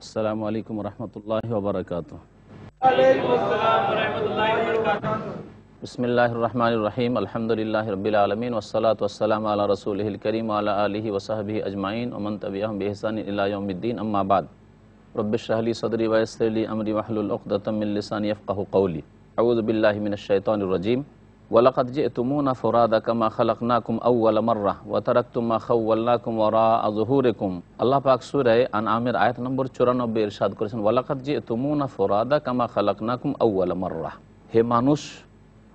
আসসালামু আলাইকুম রহমতুল্লাহি ওয়া বারাকাতুহু। বিসমিল্লাহির রহমানির রহিম। আলহামদুলিল্লাহি রাব্বিল আলামিন ওয়াসসালাতু ওয়াসসালামু আলা রাসূলিহিল কারীম ওয়া আলা আলিহি ওয়া সাহবিহি আজমাইন ওয়া মান তাবিআহুম বিইহসানিন ইলা ইয়াউমিদ্দিন, আম্মা বাদ। রব্বিশরাহ লি সাদরি ওয়া ইয়াসসির লি আমরি ওয়াহলুল উকদাতাম মিন লিসানি ইয়াফকাহু কওলি। আউযু বিল্লাহি মিনাশ শাইতানির রাজীম। ওয়া লাকাদ জি'তুমুনা ফুরাদা কামা খালাকনাকুম আউওয়ালা মাররাহ ওয়া তারাকতুম মা খাওয়ালনাকুম ওয়ারাআ যুহুরিকুম। আল্লাহ পাক সূরা আনআমের আয়াত নম্বর 94 ইরশাদ করেছেন, ওয়া লাকাদ জি'তুমুনা ফুরাদা কামা খালাকনাকুম আউওয়ালা মাররাহ। হে মানুষ,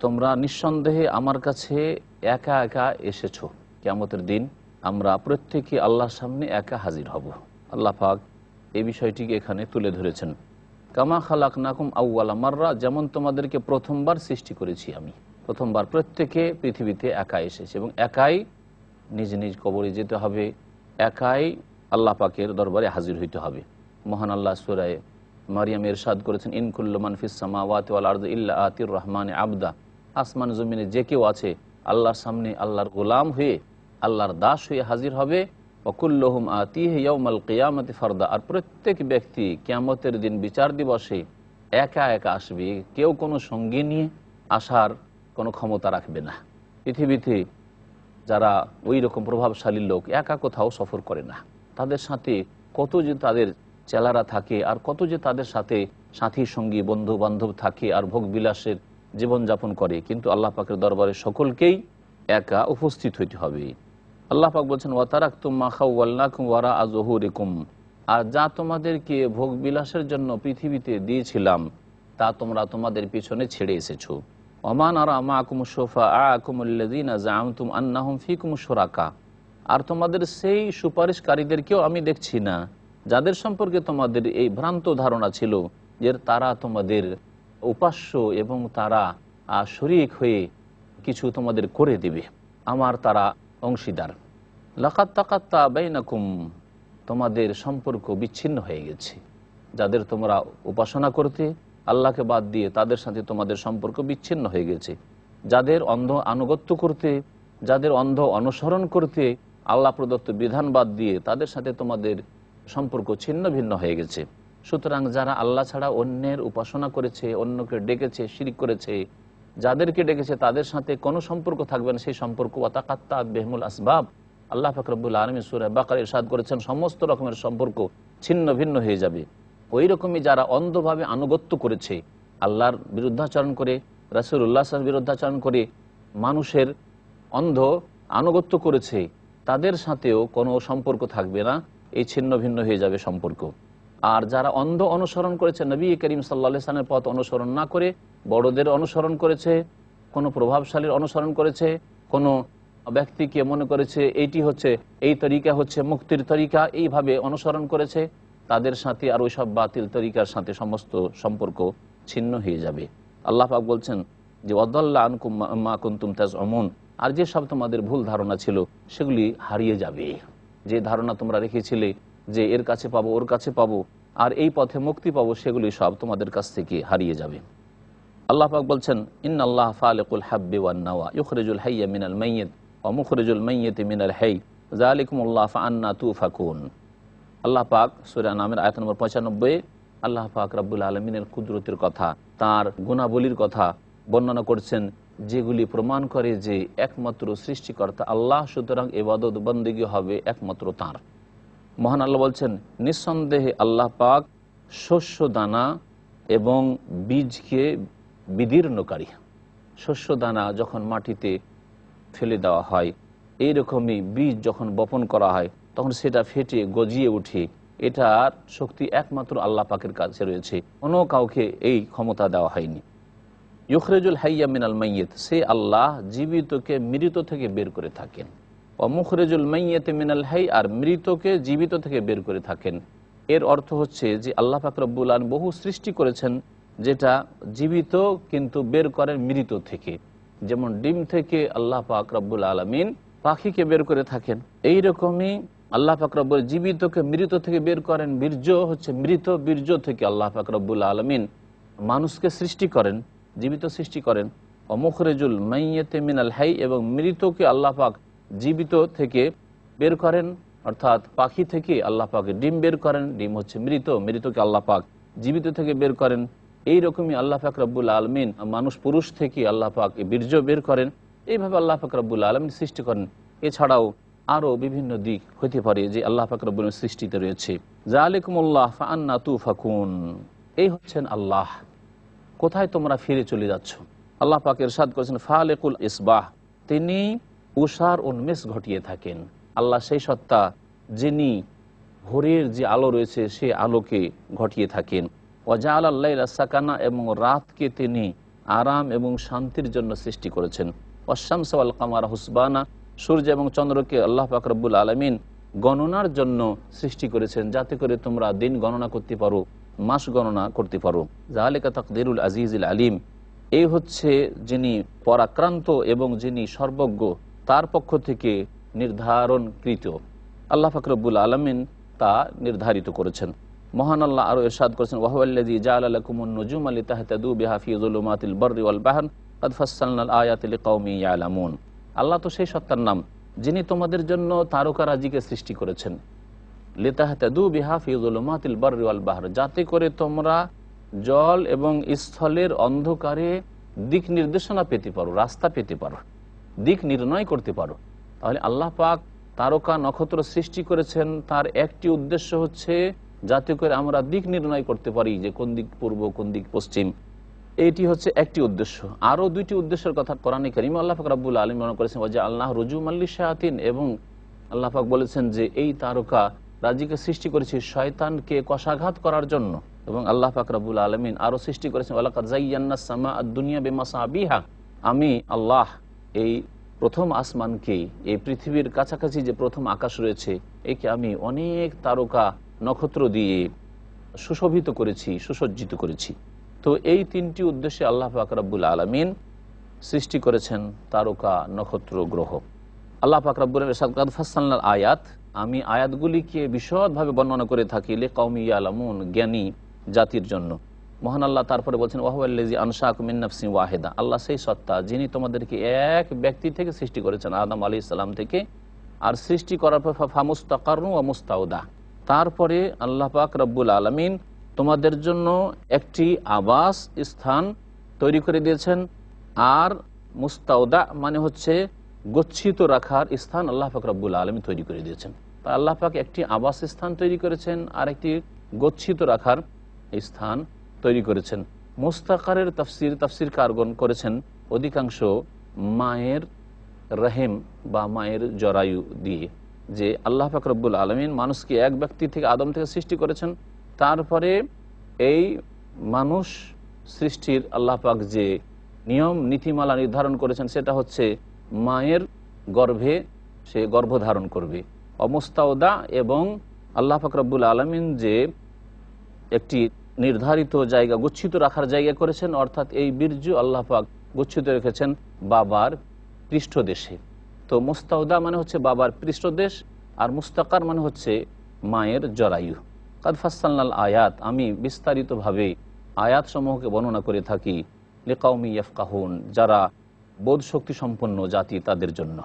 তোমরা নিঃসন্দেহে আমার কাছে একা একা এসেছো। কিয়ামতের দিন আমরা প্রত্যেকে আল্লাহর সামনে একা হাজির হব। আল্লাহ পাক এই বিষয়টিকে এখানে তুলে ধরেছেন। কামা খালাকনাকুম আউওয়ালা মাররা, যেমন তোমাদেরকে প্রথমবার সৃষ্টি করেছি আমি। প্রথমবার প্রত্যেকে পৃথিবীতে একা এসেছে এবং একাই নিজ নিজ কবরে যেতে হবে, একাই আল্লাহ পাকের দরবারে হাজির হইতে হবে। মহান আল্লাহ সূরা মারিয়াম ইরশাদ করেছেন, ইন কুল্লু মান ফিস সামাওয়াতি ওয়াল আরদি ইল্লা আতির রহমানে আবদা। আসমান জমিনে যে কেউ আছে আল্লাহর সামনে আল্লাহর গোলাম হয়ে, আল্লাহর দাস হয়ে হাজির হবে। ওয়াকুল্লুহুম আতিহি ইয়াউমাল কিয়ামতি ফারদা, আর প্রত্যেক ব্যক্তি কিয়ামতের দিন বিচার দিবসে একা একা আসবে, কেউ কোনো সঙ্গী নিয়ে আসার কোনো ক্ষমতা রাখবে না। পৃথিবীতে যারা ওই রকম প্রভাবশালী লোক একা কোথাও সফর করে না, তাদের সাথে কত যে তাদের চেলারা থাকে, আর কত যে তাদের সাথে সাথী সঙ্গী বন্ধু বান্ধব থাকে আর ভোগ বিলাসের জীবনযাপন করে, কিন্তু আল্লাহ পাকের দরবারে সকলকেই একা উপস্থিত হইতে হবে। আল্লাহ পাক বলছেন, ওয়া তারাকতুম মা খাওয়ালনাকুম ওয়ারাআ যুহুরিকুম, আর যা তোমাদেরকে ভোগ বিলাসের জন্য পৃথিবীতে দিয়েছিলাম তা তোমরা তোমাদের পিছনে ছেড়ে এসেছো। ওমা নারা মাকুম শুফাআকুমুল্লাযীনা যাআমতুম আন্নাহুম ফীকুম শুরাকা, আর তোমাদের সেই সুপারিশকারীদেরকেও আমি দেখছি না যাদের সম্পর্কে তোমাদের এই ভ্রান্ত ধারণা ছিল যে তারা তোমাদের উপাস্য এবং তারা শরীক হয়ে কিছু তোমাদের করে দিবে, আমার তারা অংশীদার। লাকাদ তাকাত্তা বাইনাকুম, তোমাদের সম্পর্ক বিচ্ছিন্ন হয়ে গেছে। যাদের তোমরা উপাসনা করতে আল্লাহকে বাদ দিয়ে, তাদের সাথে তোমাদের সম্পর্ক বিচ্ছিন্ন হয়ে গেছে। যাদের অন্ধ আনুগত্য করতে, যাদের অন্ধ অনুসরণ করতে আল্লাহ প্রদত্ত বিধান বাদ দিয়ে, তাদের সাথে তোমাদের সম্পর্ক ছিন্ন ভিন্ন হয়ে গেছে। সুতরাং যারা আল্লাহ ছাড়া অন্যের উপাসনা করেছে, অন্যকে ডেকেছে, শিরক করেছে, যাদেরকে ডেকেছে তাদের সাথে কোনো সম্পর্ক থাকবে না, সেই সম্পর্ক ওয়াতাকাত্তাআত বিহিমুল আসবাব। আল্লাহ পাক রব্বুল আলামিন সূরা বাকারায় ইরশাদ করেছেন, সমস্ত রকমের সম্পর্ক ছিন্ন ভিন্ন হয়ে যাবে। ওই রকমই যারা অন্ধভাবে আনুগত্য করেছে, আল্লাহর বিরুদ্ধাচরণ করে, রাসূলুল্লাহ সাল্লাল্লাহু আলাইহি ওয়াসাল্লামের বিরুদ্ধাচরণ করে মানুষের অন্ধ আনুগত্য করেছে, তাদের সাথেও কোনো সম্পর্ক থাকবে না, এই ছিন্ন ভিন্ন হয়ে যাবে সম্পর্ক। আর যারা অন্ধ অনুসরণ করেছে, নবী করিম সাল্লাল্লাহু আলাইহি ওয়াসাল্লামের পথ অনুসরণ না করে বড়দের অনুসরণ করেছে, কোনো প্রভাবশালীর অনুসরণ করেছে, কোনো ব্যক্তিকে মনে করেছে এইটি হচ্ছে, এই তরিকা হচ্ছে মুক্তির তরিকা, এইভাবে অনুসরণ করেছে, তাদের সাথে আর ওই সব বাতিল তরিকার সাথে সমস্ত সম্পর্ক ছিন্ন হয়ে যাবে। আল্লাহ পাক বলছেন যে ওয়াদাল্লা আনকুম মা কুনতুম তাজউমুন, আর যে সব তোমাদের ভুল ধারণা ছিল সেগুলি হারিয়ে যাবে। যে ধারণা তোমরা রেখেছিলে যে এর কাছে পাবো, ওর কাছে পাবো, আর এই পথে মুক্তি পাবো, সেগুলি সব তোমাদের কাছ থেকে হারিয়ে যাবে। আল্লাহ পাক বলছেন, ইন্নাল্লাহ ফালিকুল হাব্বি ওয়ান নাওয়া ইখরিজুল হাইয়্যা মিনাল মাইয়্যিত ওয়া মুখরিজুল মাইয়্যিতি মিনাল হাইয়্য যালিকুমুল্লাহু ফাআন্না তুফাকুন। আল্লাহ পাক সূরা নামের আয়াত নম্বর 95 আল্লাহ পাক রব্বুল আলামিনের কুদরতের কথা, তার গুণাবলীর কথা বর্ণনা করছেন, যেগুলি প্রমাণ করে যে একমাত্র সৃষ্টিকর্তা আল্লাহ, সুতরাং ইবাদত বন্দেগী হবে একমাত্র তাঁর। মহান আল্লাহ বলছেন, নিঃসন্দেহে আল্লাহ পাক শস্য দানা এবং বীজকে বিদীর্ণকারী। শস্য দানা যখন মাটিতে ফেলে দেওয়া হয়, এইরকমই বীজ যখন বপন করা হয় তখন সেটা ফেটে গজিয়ে উঠে, এটার শক্তি একমাত্র আল্লাহ পাকের কাছে রয়েছে, কোনো কাউকে এই ক্ষমতা দেওয়া হয়নি। ইখরিজুল হাইয়্যা মিনাল মাইয়্যিত, সে আল্লাহ জীবিতকে মৃত থেকে বের করে থাকেন। ওয়া মুখরিজুল মাইয়্যিতি মিনাল হাইয়্য, আর মৃতকে জীবিত থেকে বের করে থাকেন। এর অর্থ হচ্ছে যে আল্লাহ পাক রব্বুল আলামিন বহু সৃষ্টি করেছেন যেটা জীবিত কিন্তু বের করেন মৃত থেকে। যেমন ডিম থেকে আল্লাহ পাক রব্বুল আলামিন পাখিকে বের করে থাকেন, এই রকমই আল্লাহ পাক রব্বুল জীবিতকে মৃত থেকে বের করেন। বীর্য হচ্ছে মৃত বীর্য থেকে আল্লাহ পাক রব্বুল আলামিন মানুষকে সৃষ্টি করেন, জীবিত সৃষ্টি করেন। মুখরিজুল মাইয়্যিতি মিনাল হাইয়্য, এবং মৃতকে আল্লাহ পাক জীবিত থেকে বের করেন। অর্থাৎ পাখি থেকে আল্লাহ পাক ডিম বের করেন, ডিম হচ্ছে মৃত, মৃতকে আল্লাহ পাক জীবিত থেকে বের করেন। এই রকমই আল্লাহ পাক রব্বুল আলমিন মানুষ পুরুষ থেকে আল্লাহ পাক বীর্য বের করেন। এইভাবে আল্লাহ পাক রব্বুল আলমিন সৃষ্টি করেন। এছাড়াও আরও বিভিন্ন দিক হতে পারে যে আল্লাহ পাক রব্বুল আলমিন সৃষ্টিতে রয়েছে। জালিকুমুল্লাহ ফাআন্না তুফাকুন, এই হচ্ছেন আল্লাহ, কোথায় তোমরা ফিরে চলে যাচ্ছ। আল্লাহ পাক ইরশাদ করেছেন ফালেকুল ইসবাহ, তিনি উষার উন্মেষ ঘটিয়ে থাকেন। আল্লাহ সেই সত্তা যিনি ভোরের যে আলো রয়েছে সে আলোকে ঘটিয়ে থাকেন। ওয়াজাআল আল-লাইলা সাকানা, এবং রাতকে তিনি আরাম এবং শান্তির জন্য সৃষ্টি করেছেন। ওয়াশ-শামসা ওয়াল কামারা হুসবানা, সূর্য এবং চন্দ্রকে আল্লাহ পাক রব্বুল আলামিন গণনার জন্য সৃষ্টি করেছেন, যাতে করে তোমরা দিন গণনা করতে পারো, মাস গণনা করতে পারো। যালিকা তাকদিরুল আজিজুল আলিম, এই হচ্ছে যিনি পরাক্রান্ত এবং যিনি সর্বজ্ঞ, তার পক্ষ থেকে নির্ধারণকৃত। আল্লাহ পাক রব্বুল আলামিন তা নির্ধারিত করেছেন। মহান আল্লাহ আরও ইরশাদ করেছেন ওয়াহুয়াল্লাযী জাআলা লাকুমুন নুজুমা লিতাহতাদু বিহা ফি যুলুমাতিল বাররি ওয়াল বাহর ক্বাদ ফাসসালনাল আয়াতি লিকাওমিন ইয়ালামুন। আল্লাহ তো সেই সত্তার নাম যিনি তোমাদের জন্য তারকারাজিকে সৃষ্টি করেছেন, লিতাহতাদু বিহা ফি যুলুমাতিল বাররি ওয়াল বাহর, যাতে করে তোমরা জল এবং স্থলের অন্ধকারে দিক নির্দেশনা পেতে পারো, রাস্তা পেতে পারো, দিক নির্ণয় করতে পারো। তাহলে আল্লাহ পাক তারকা নক্ষত্র সৃষ্টি করেছেন, তার একটি উদ্দেশ্য হচ্ছে যাতে করে আমরা দিক নির্ণয় করতে পারি যে কোন দিক পূর্ব, কোন দিক পশ্চিম। এইটি হচ্ছে একটি উদ্দেশ্য। আরও দুইটি উদ্দেশ্যের কথা কোরআনে কারীমে আল্লাহ পাক রব্বুল আলামিন বর্ণনা করেছেন ওয়া জাআলনাহু রুজুমান লিশ-শায়াতিন, এবং আল্লাহ পাক বলেছেন যে এই তারকা রাজিকে সৃষ্টি করেছে শয়তানকে কশাঘাত করার জন্য। এবং আল্লাহ পাক রব্বুল আলামিন আরও সৃষ্টি করেছেন ওয়ালাকাদ যায়্যানাস সামা আদ-দুনিয়া বিমাসাবিহা, আমি আল্লাহ এই প্রথম আসমানকে, এই পৃথিবীর কাছাকাছি যে প্রথম আকাশ রয়েছে, একে আমি অনেক তারকা নক্ষত্র দিয়ে সুশোভিত করেছি, সুসজ্জিত করেছি। তো এই তিনটি উদ্দেশ্যে আল্লাহ পাক রব্বুল আলামিন সৃষ্টি করেছেন তারকা নক্ষত্র গ্রহ। আল্লাহ পাক রব্বুল আলামিন ইরশাদ করেন ফাসসালনাল আয়াত, আমি আয়াতগুলিকে বিশদভাবে বর্ণনা করে থাকি লিকাওমিন ইয়ালামুন, জ্ঞানী জাতির জন্য। মহান আল্লাহ তারপরে বলছেন ওয়াহুয়াল্লাযী আনশাআকুম মিন নাফসিন ওয়াহিদা, আল্লাহ সেই সত্তা যিনি তোমাদেরকে এক ব্যক্তি থেকে সৃষ্টি করেছেন, আদম আলাইহিস সালাম থেকে। আর সৃষ্টি করার পর ফামুস্তাকাররু ওয়া মুস্তাওদা, তারপরে আল্লাহ পাক রব্বুল আলামিন তোমাদের জন্য একটি আবাস স্থান তৈরি করে দিয়েছেন। আর মুস্তাওদা মানে হচ্ছে গচ্ছিত রাখার স্থান আল্লাহ পাক রব্বুল আলামিন তৈরি করে দিয়েছেন। তা আল্লাহ পাক একটি আবাস স্থান তৈরি করেছেন আর একটি গচ্ছিত রাখার স্থান তৈরি করেছেন। মুস্তাকারের তাফসির কারগণ করেছেন অধিকাংশ মায়ের রহেম বা মায়ের জরায়ু দিয়ে, যে আল্লাহ পাক রব্বুল আলামিন মানুষকে এক ব্যক্তি থেকে, আদম থেকে সৃষ্টি করেছেন। তারপরে এই মানুষ সৃষ্টির আল্লাহ পাক যে নিয়ম নীতিমালা নির্ধারণ করেছেন সেটা হচ্ছে মায়ের গর্ভে সে গর্ভধারণ করবে। অমুস্তাওদা, এবং আল্লাহ পাক রব্বুল আলামিন যে একটি নির্ধারিত জায়গা, গচ্ছিত রাখার জায়গা করেছেন, অর্থাৎ এই বীর্য আল্লাহ পাক গচ্ছিত রেখেছেন বাবার পৃষ্ঠদেশে। তো মুস্তাওদা মানে হচ্ছে বাবার পৃষ্ঠদেশ, আর মুস্তাকার মানে হচ্ছে মায়ের জরায়ু। কাদ ফাসসালনাল আয়াত, আমি বিস্তারিতভাবে আয়াতসমূহকে বর্ণনা করে থাকি লিকাওমি ইয়াফকাহুন, যারা বোধ শক্তি সম্পন্ন জাতি তাদের জন্য।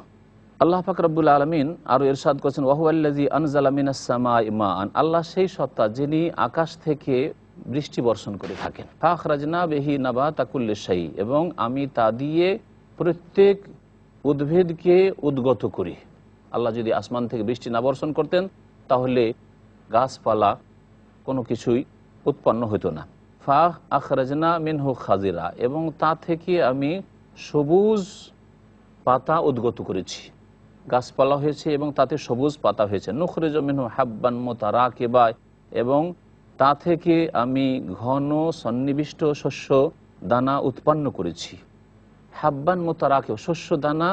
আল্লাহ পাক রব্বুল আলামিন আরও ইরশাদ করেছেন ওয়াহুয়াল্লাযী আনজালা মিনাস সামাই মাআন, আল্লাহ সেই সত্তা যিনি আকাশ থেকে বৃষ্টি বর্ষণ করে থাকেন। ফাখরাজনা বিহি নাবাতা কুল্লি শাই, এবং আমি তা দিয়ে প্রত্যেক উদ্ভিদকে উদ্গত করি। আল্লাহ যদি আসমান থেকে বৃষ্টি না বর্ষণ করতেন তাহলে গাছপালা কোনো কিছুই উৎপন্ন হতো না। ফাখ আখরাজনা মিনহু খাজিরা, এবং তা থেকে আমি সবুজ পাতা উদ্গত করেছি, গাছপালা হয়েছে এবং তাতে সবুজ পাতা হয়েছে। নুখরিজু মিনহু হাব্বান মুতারাকিবা, এবং তা থেকে আমি ঘন সন্নিবিষ্ট শস্য দানা উৎপন্ন করেছি। হাব্বান মুতারাকিব, শস্য দানা,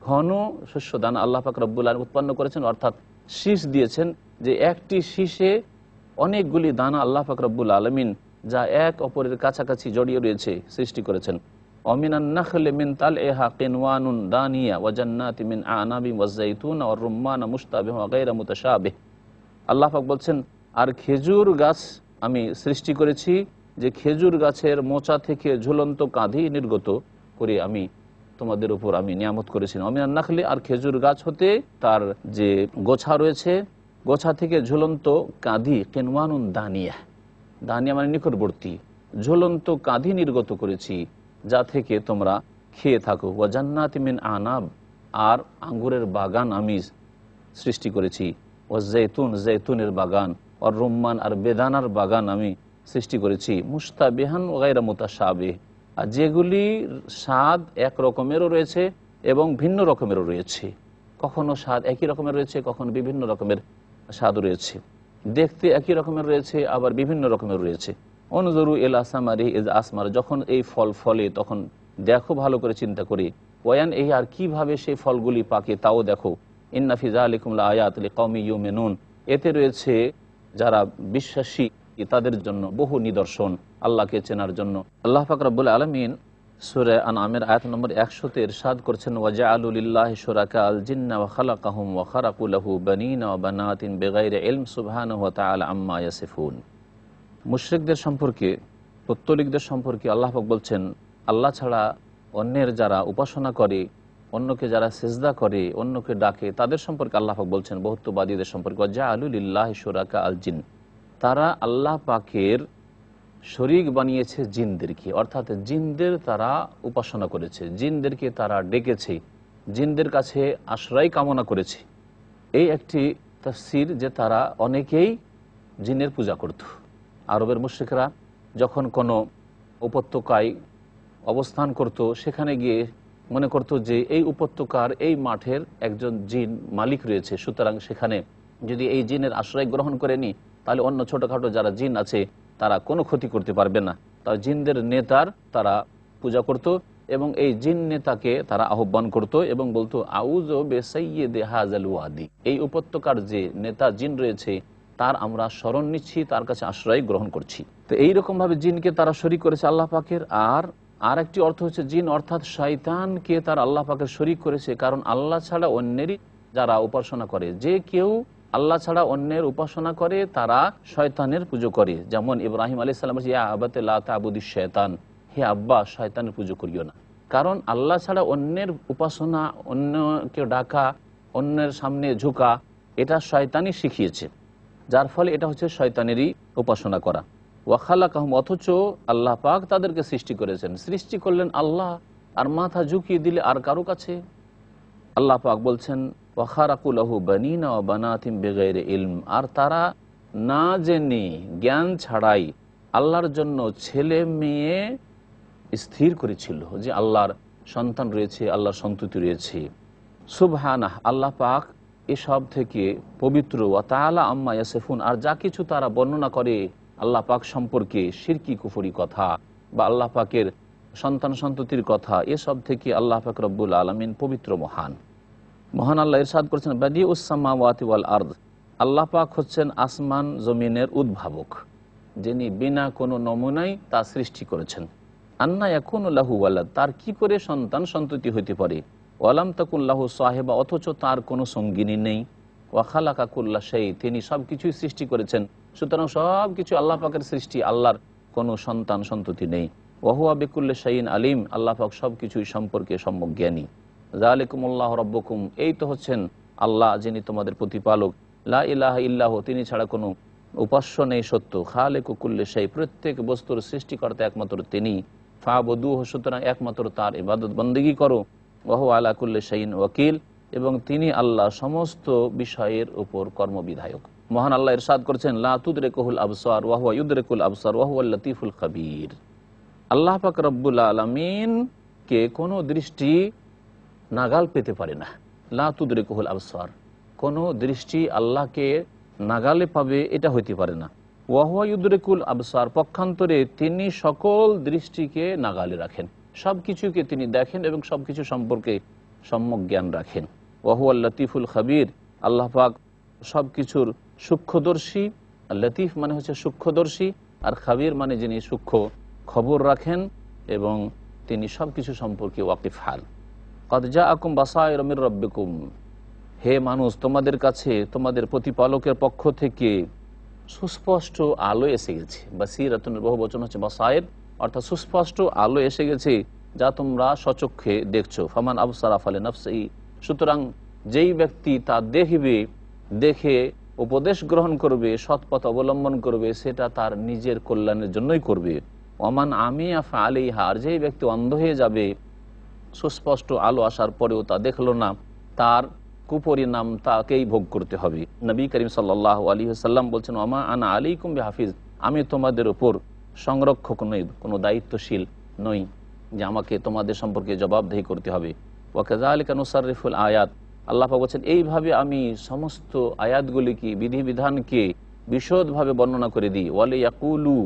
ঘন শস্য দানা আল্লাহ পাক রব্বুল আলামিন উৎপন্ন করেছেন, অর্থাৎ শীষ দিয়েছেন, যে একটি শীষে অনেকগুলি দানা আল্লাহ পাক রব্বুল আলামিন যা এক অপরের কাছাকাছি জড়িয়ে রয়েছে সৃষ্টি করেছেন। অমিনান নাখলি মিন তালইহা কিনওয়ানুন দানিয়া ওয়া জান্নাতি মিন আনাবিন ওয়া যাইতুনা ওয়া রুম্মানা মুশতাবিহা ওয়া গায়রা মুতাশাবিহ। আল্লাহ পাক বলছেন আর খেজুর গাছ আমি সৃষ্টি করেছি, যে খেজুর গাছের মোচা থেকে ঝুলন্ত কাঁধি নির্গত করে আমি তোমাদের উপর আমি নিয়ামত করেছি। অমিনান নাখলি, আর খেজুর গাছ হতে তার যে গোছা রয়েছে, গোছা থেকে ঝুলন্ত কাঁধি, কেনওয়ানুন দানিয়া, দানিয়া মানে নিকটবর্তী, ঝুলন্ত কাঁধি নির্গত করেছি, যা থেকে তোমরা খেয়ে থাকো। ওয়া জান্নাতি মিন আনাব, আর আঙ্গুরের বাগান আমি সৃষ্টি করেছি। ও জৈতুন, জৈতুনের বাগান, আর রুম্মান আর বেদানার বাগান আমি সৃষ্টি করেছি। মুস্তাবিহান গায়রা মুতাশাবিহ, আর যেগুলি স্বাদ এক রকমেরও রয়েছে এবং ভিন্ন রকমেরও রয়েছে। কখনো স্বাদ একই রকমের রয়েছে, কখনো বিভিন্ন রকমের স্বাদ রয়েছে। দেখতে একই রকমের রয়েছে, আবার বিভিন্ন রকমের রয়েছে। অনুজরু এল আসামারি ইজ আসমার, যখন এই ফল ফলে তখন দেখো, ভালো করে চিন্তা করে। ওয়ান, এই আর কিভাবে সেই ফলগুলি পাকে তাও দেখো। ইন্না ফি যালিকুম লাআয়াত লিকাওমি ইউমিনুন, এতে রয়েছে যারা বিশ্বাসী তাদের জন্য বহু নিদর্শন আল্লাহকে চেনার জন্য। আল্লাহ পাক রব্বুল আলামিন সূরা আনআমের আয়াত নম্বর 100-তে ইরশাদ করেছেন, ওয়াজআলু লিল্লাহি শুরাকা আল জিন্না ওয়া খালাকাহুম ওয়া খারাকু লাহু বানিনা ওয়া বানাতিন বিগাইরি ইলম সুবহানাহু ওয়া তাআলা আম্মা ইয়াসিফুন। মুশরিকদের সম্পর্কে, পৌত্তলিকদের সম্পর্কে আল্লাহ পাক বলছেন, আল্লাহ ছাড়া অন্যের যারা উপাসনা করে, অন্যকে যারা সিজদা করে, অন্যকে ডাকে, তাদের সম্পর্কে আল্লাহ পাক বলছেন, বহুত্ববাদীদের সম্পর্কে, ওয়াজআলু লিল্লাহি শুরাকা আল জিন, তারা আল্লাহ পাকের শরীক বানিয়েছে জিনদেরকে, অর্থাৎ জিনদের তারা উপাসনা করেছে, জিনদেরকে তারা ডেকেছে, জিনদের কাছে আশ্রয় কামনা করেছে। এই একটি তাফসীর যে তারা অনেকেই জিনের পূজা করত। আরবের মুশরিকরা যখন কোনো উপত্যকায় অবস্থান করত, সেখানে গিয়ে মনে করত যে এই উপত্যকার এই মাঠের একজন জিন মালিক রয়েছে, সুতরাং সেখানে যদি এই জিনের আশ্রয় গ্রহণ করে নিই, তাহলে অন্য ছোটোখাটো যারা জিন আছে তারা কোনো ক্ষতি করতে পারবে না। তাই জিনদের নেতার তারা পূজা করত এবং এই জিন নেতাকে তারা আহ্বান করত এবং বলতো, আউযু বিসাইয়্যিদি হাযাল ওয়াদি, এই উপত্যকার যে নেতা জিন রয়েছে তার আমরা শরণ নিচ্ছি, তার কাছে আশ্রয় গ্রহণ করছি। তো এইরকমভাবে জিনকে তারা শরীক করেছে আল্লাহ পাকের। আর একটি অর্থ হচ্ছে জিন অর্থাৎ শয়তানকে তার আল্লাহ পাকের শরীক করেছে, কারণ আল্লাহ ছাড়া অন্যেরই যারা উপাসনা করে, যে কেউ আল্লাহ ছাড়া অন্যের উপাসনা করে তারা শয়তানের পুজো করে। যেমন ইব্রাহিম আলাইহিস সালাম বলেছে, ইয়া আবাতে লা তা'বুদিশ শয়তান, হে আব্বা শয়তানের পুজো করিও না। কারণ আল্লাহ ছাড়া অন্যের উপাসনা, অন্যকে ডাকা, অন্যের সামনে ঝুঁকা, এটা শয়তানই শিখিয়েছে, যার ফলে এটা হচ্ছে শয়তানেরই উপাসনা করা। ওয়া খালাকাহুম, অথচ আল্লাহ পাক তাদেরকে সৃষ্টি করেছেন, সৃষ্টি করলেন আল্লাহ, আর মাথা ঝুঁকিয়ে দিলে আর কারো কাছে। আল্লাহ পাক বলছেন, ওয়া খারাকু লাহু বানিনা ওয়া বানাতিন বিগাইরি ইলম, আর তারা না জেনে জ্ঞান ছাড়াই আল্লাহর জন্য ছেলে মেয়ে স্থির করেছিল, যে আল্লাহর সন্তান রয়েছে, আল্লাহর সন্ততি রয়েছে। সুবহানাহ, আল্লাহ পাক এসব থেকে পবিত্র। ওয়া তাআলা আম্মা ইয়াসিফুন, আর যা কিছু তারা বর্ণনা করে আল্লাহ পাক সম্পর্কে, শিরকি কুফরি কথা বা আল্লাহ পাকের সন্তান সন্ততির কথা, এসব থেকে আল্লাহ পাক রব্বুল আলামিন পবিত্র, মহান। মহান আল্লাহ ইরশাদ করেছেন, বাদিউস সামাওয়াতি ওয়াল আরদ, আল্লাহ পাক হচ্ছেন আসমান জমিনের উদ্ভাবক, যিনি বিনা কোনো নমুনায় তা সৃষ্টি করেছেন। আন্না ইয়াকুনু লাহু ওয়ালাদ, তার কি করে সন্তান সন্ততি হইতে পারে। ওয়ালাম তাকুন লাহু সাহিবা, অথচ তার কোনো সঙ্গিনী নেই। ওয়া খালাকা কুল্লা শাই, তিনি সব কিছুই সৃষ্টি করেছেন, সুতরাং সব কিছু আল্লাহ পাকের সৃষ্টি, আল্লাহর কোনো সন্তান সন্ততি নেই। ওয়া হুয়া বিকুল্লি শাইইন আলিম, আল্লাহ পাক সব কিছুই সম্পর্কে সম্যক জ্ঞানী। যালিকুমুল্লাহু রাব্বুকুম, এই তো হচ্ছেন আল্লাহ, যিনি তোমাদের প্রতিপালক। লা ইলাহা ইল্লাহু, তিনি ছাড়া কোনো উপাস্য নেই সত্য। খালিকু কুল্লি শাই, প্রত্যেক বস্তুর সৃষ্টিকর্তা একমাত্র তিনি। ফাবুদুহু, সুতরাং একমাত্র তার ইবাদত বন্দেগী করো। ওয়া হুয়া আলা কুল্লি শাইইন ওয়াকিল, এবং তিনি আল্লাহ সমস্ত বিষয়ের উপর কর্মবিধায়ক। মহান আল্লাহ ইরশাদ করেছেন, লা তুদরিকুহুল আবসার ওয়া হুয়া ইউদরিকুল আবসার ওয়া হুয়াল লাতীফুল খাবীর। আল্লাহ পাক রব্বুল আলামিন কে কোনো দৃষ্টি নাগাল পেতে পারে না। লা তুদরিকুহুল আবসার, কোনো দৃষ্টি আল্লাহকে নাগালে পাবে এটা হইতে পারে না। ওয়া হুয়া ইউদরিকুল আবসার, পক্ষান্তরে তিনি সকল দৃষ্টিকে নাগালে রাখেন, সব কিছুকে তিনি দেখেন এবং সব কিছু সম্পর্কে সম্যক জ্ঞান রাখেন। ওয়া হুয়াল লাতীফুল খাবীর, আল্লাহ পাক সব কিছুর সূক্ষ্মদর্শী। লতিফ মানে হচ্ছে সূক্ষ্মদর্শী, আর খাবীর মানে যিনি সূক্ষ্ম খবর রাখেন এবং তিনি সব কিছু সম্পর্কে ওয়াকিফ হাল। কদ জাআকুম বাসায়িরু মির রাব্বিকুম, হে মানুষ, তোমাদের কাছে তোমাদের প্রতিপালকের পক্ষ থেকে সুস্পষ্ট আলো এসে গেছে। বাসিরাতুন বহু বচন হচ্ছে বাসায়ের, অর্থাৎ সুস্পষ্ট আলো এসে গেছে। যা তোমরা স্বচক্ষে দেখছো। ফামান আবসারা ফালে নাফসিহি, সুতরাং যেই ব্যক্তি তা দেখবে, দেখে উপদেশ গ্রহণ করবে, সৎপথ অবলম্বন করবে, সেটা তার নিজের কল্যাণের জন্যই করবে। ওমান আমিয়া ফাআলাইহা, আর যেই ব্যক্তি অন্ধ হয়ে যাবে, সুস্পষ্ট আলো আসার পরেও তা দেখলো না, তার কুপরিণাম তাকেই ভোগ করতে হবে। নবী করিম সাল্লাল্লাহু আলাইহি ওয়াসাল্লাম বলছেন, ওমা আনা আলাইকুম বিহাফিজ, আমি তোমাদের উপর সংরক্ষক নই, কোনো দায়িত্বশীল নই যে আমাকে তোমাদের সম্পর্কে জবাবদেহি করতে হবে। ওয়া কাযালিকা নুসাররিফুল আয়াত, আল্লাহ পাক বলছেন এইভাবে আমি সমস্ত আয়াতগুলিকে, বিধিবিধানকে বিশদভাবে বর্ণনা করে দিই। ওয়ালি ইয়াকুলু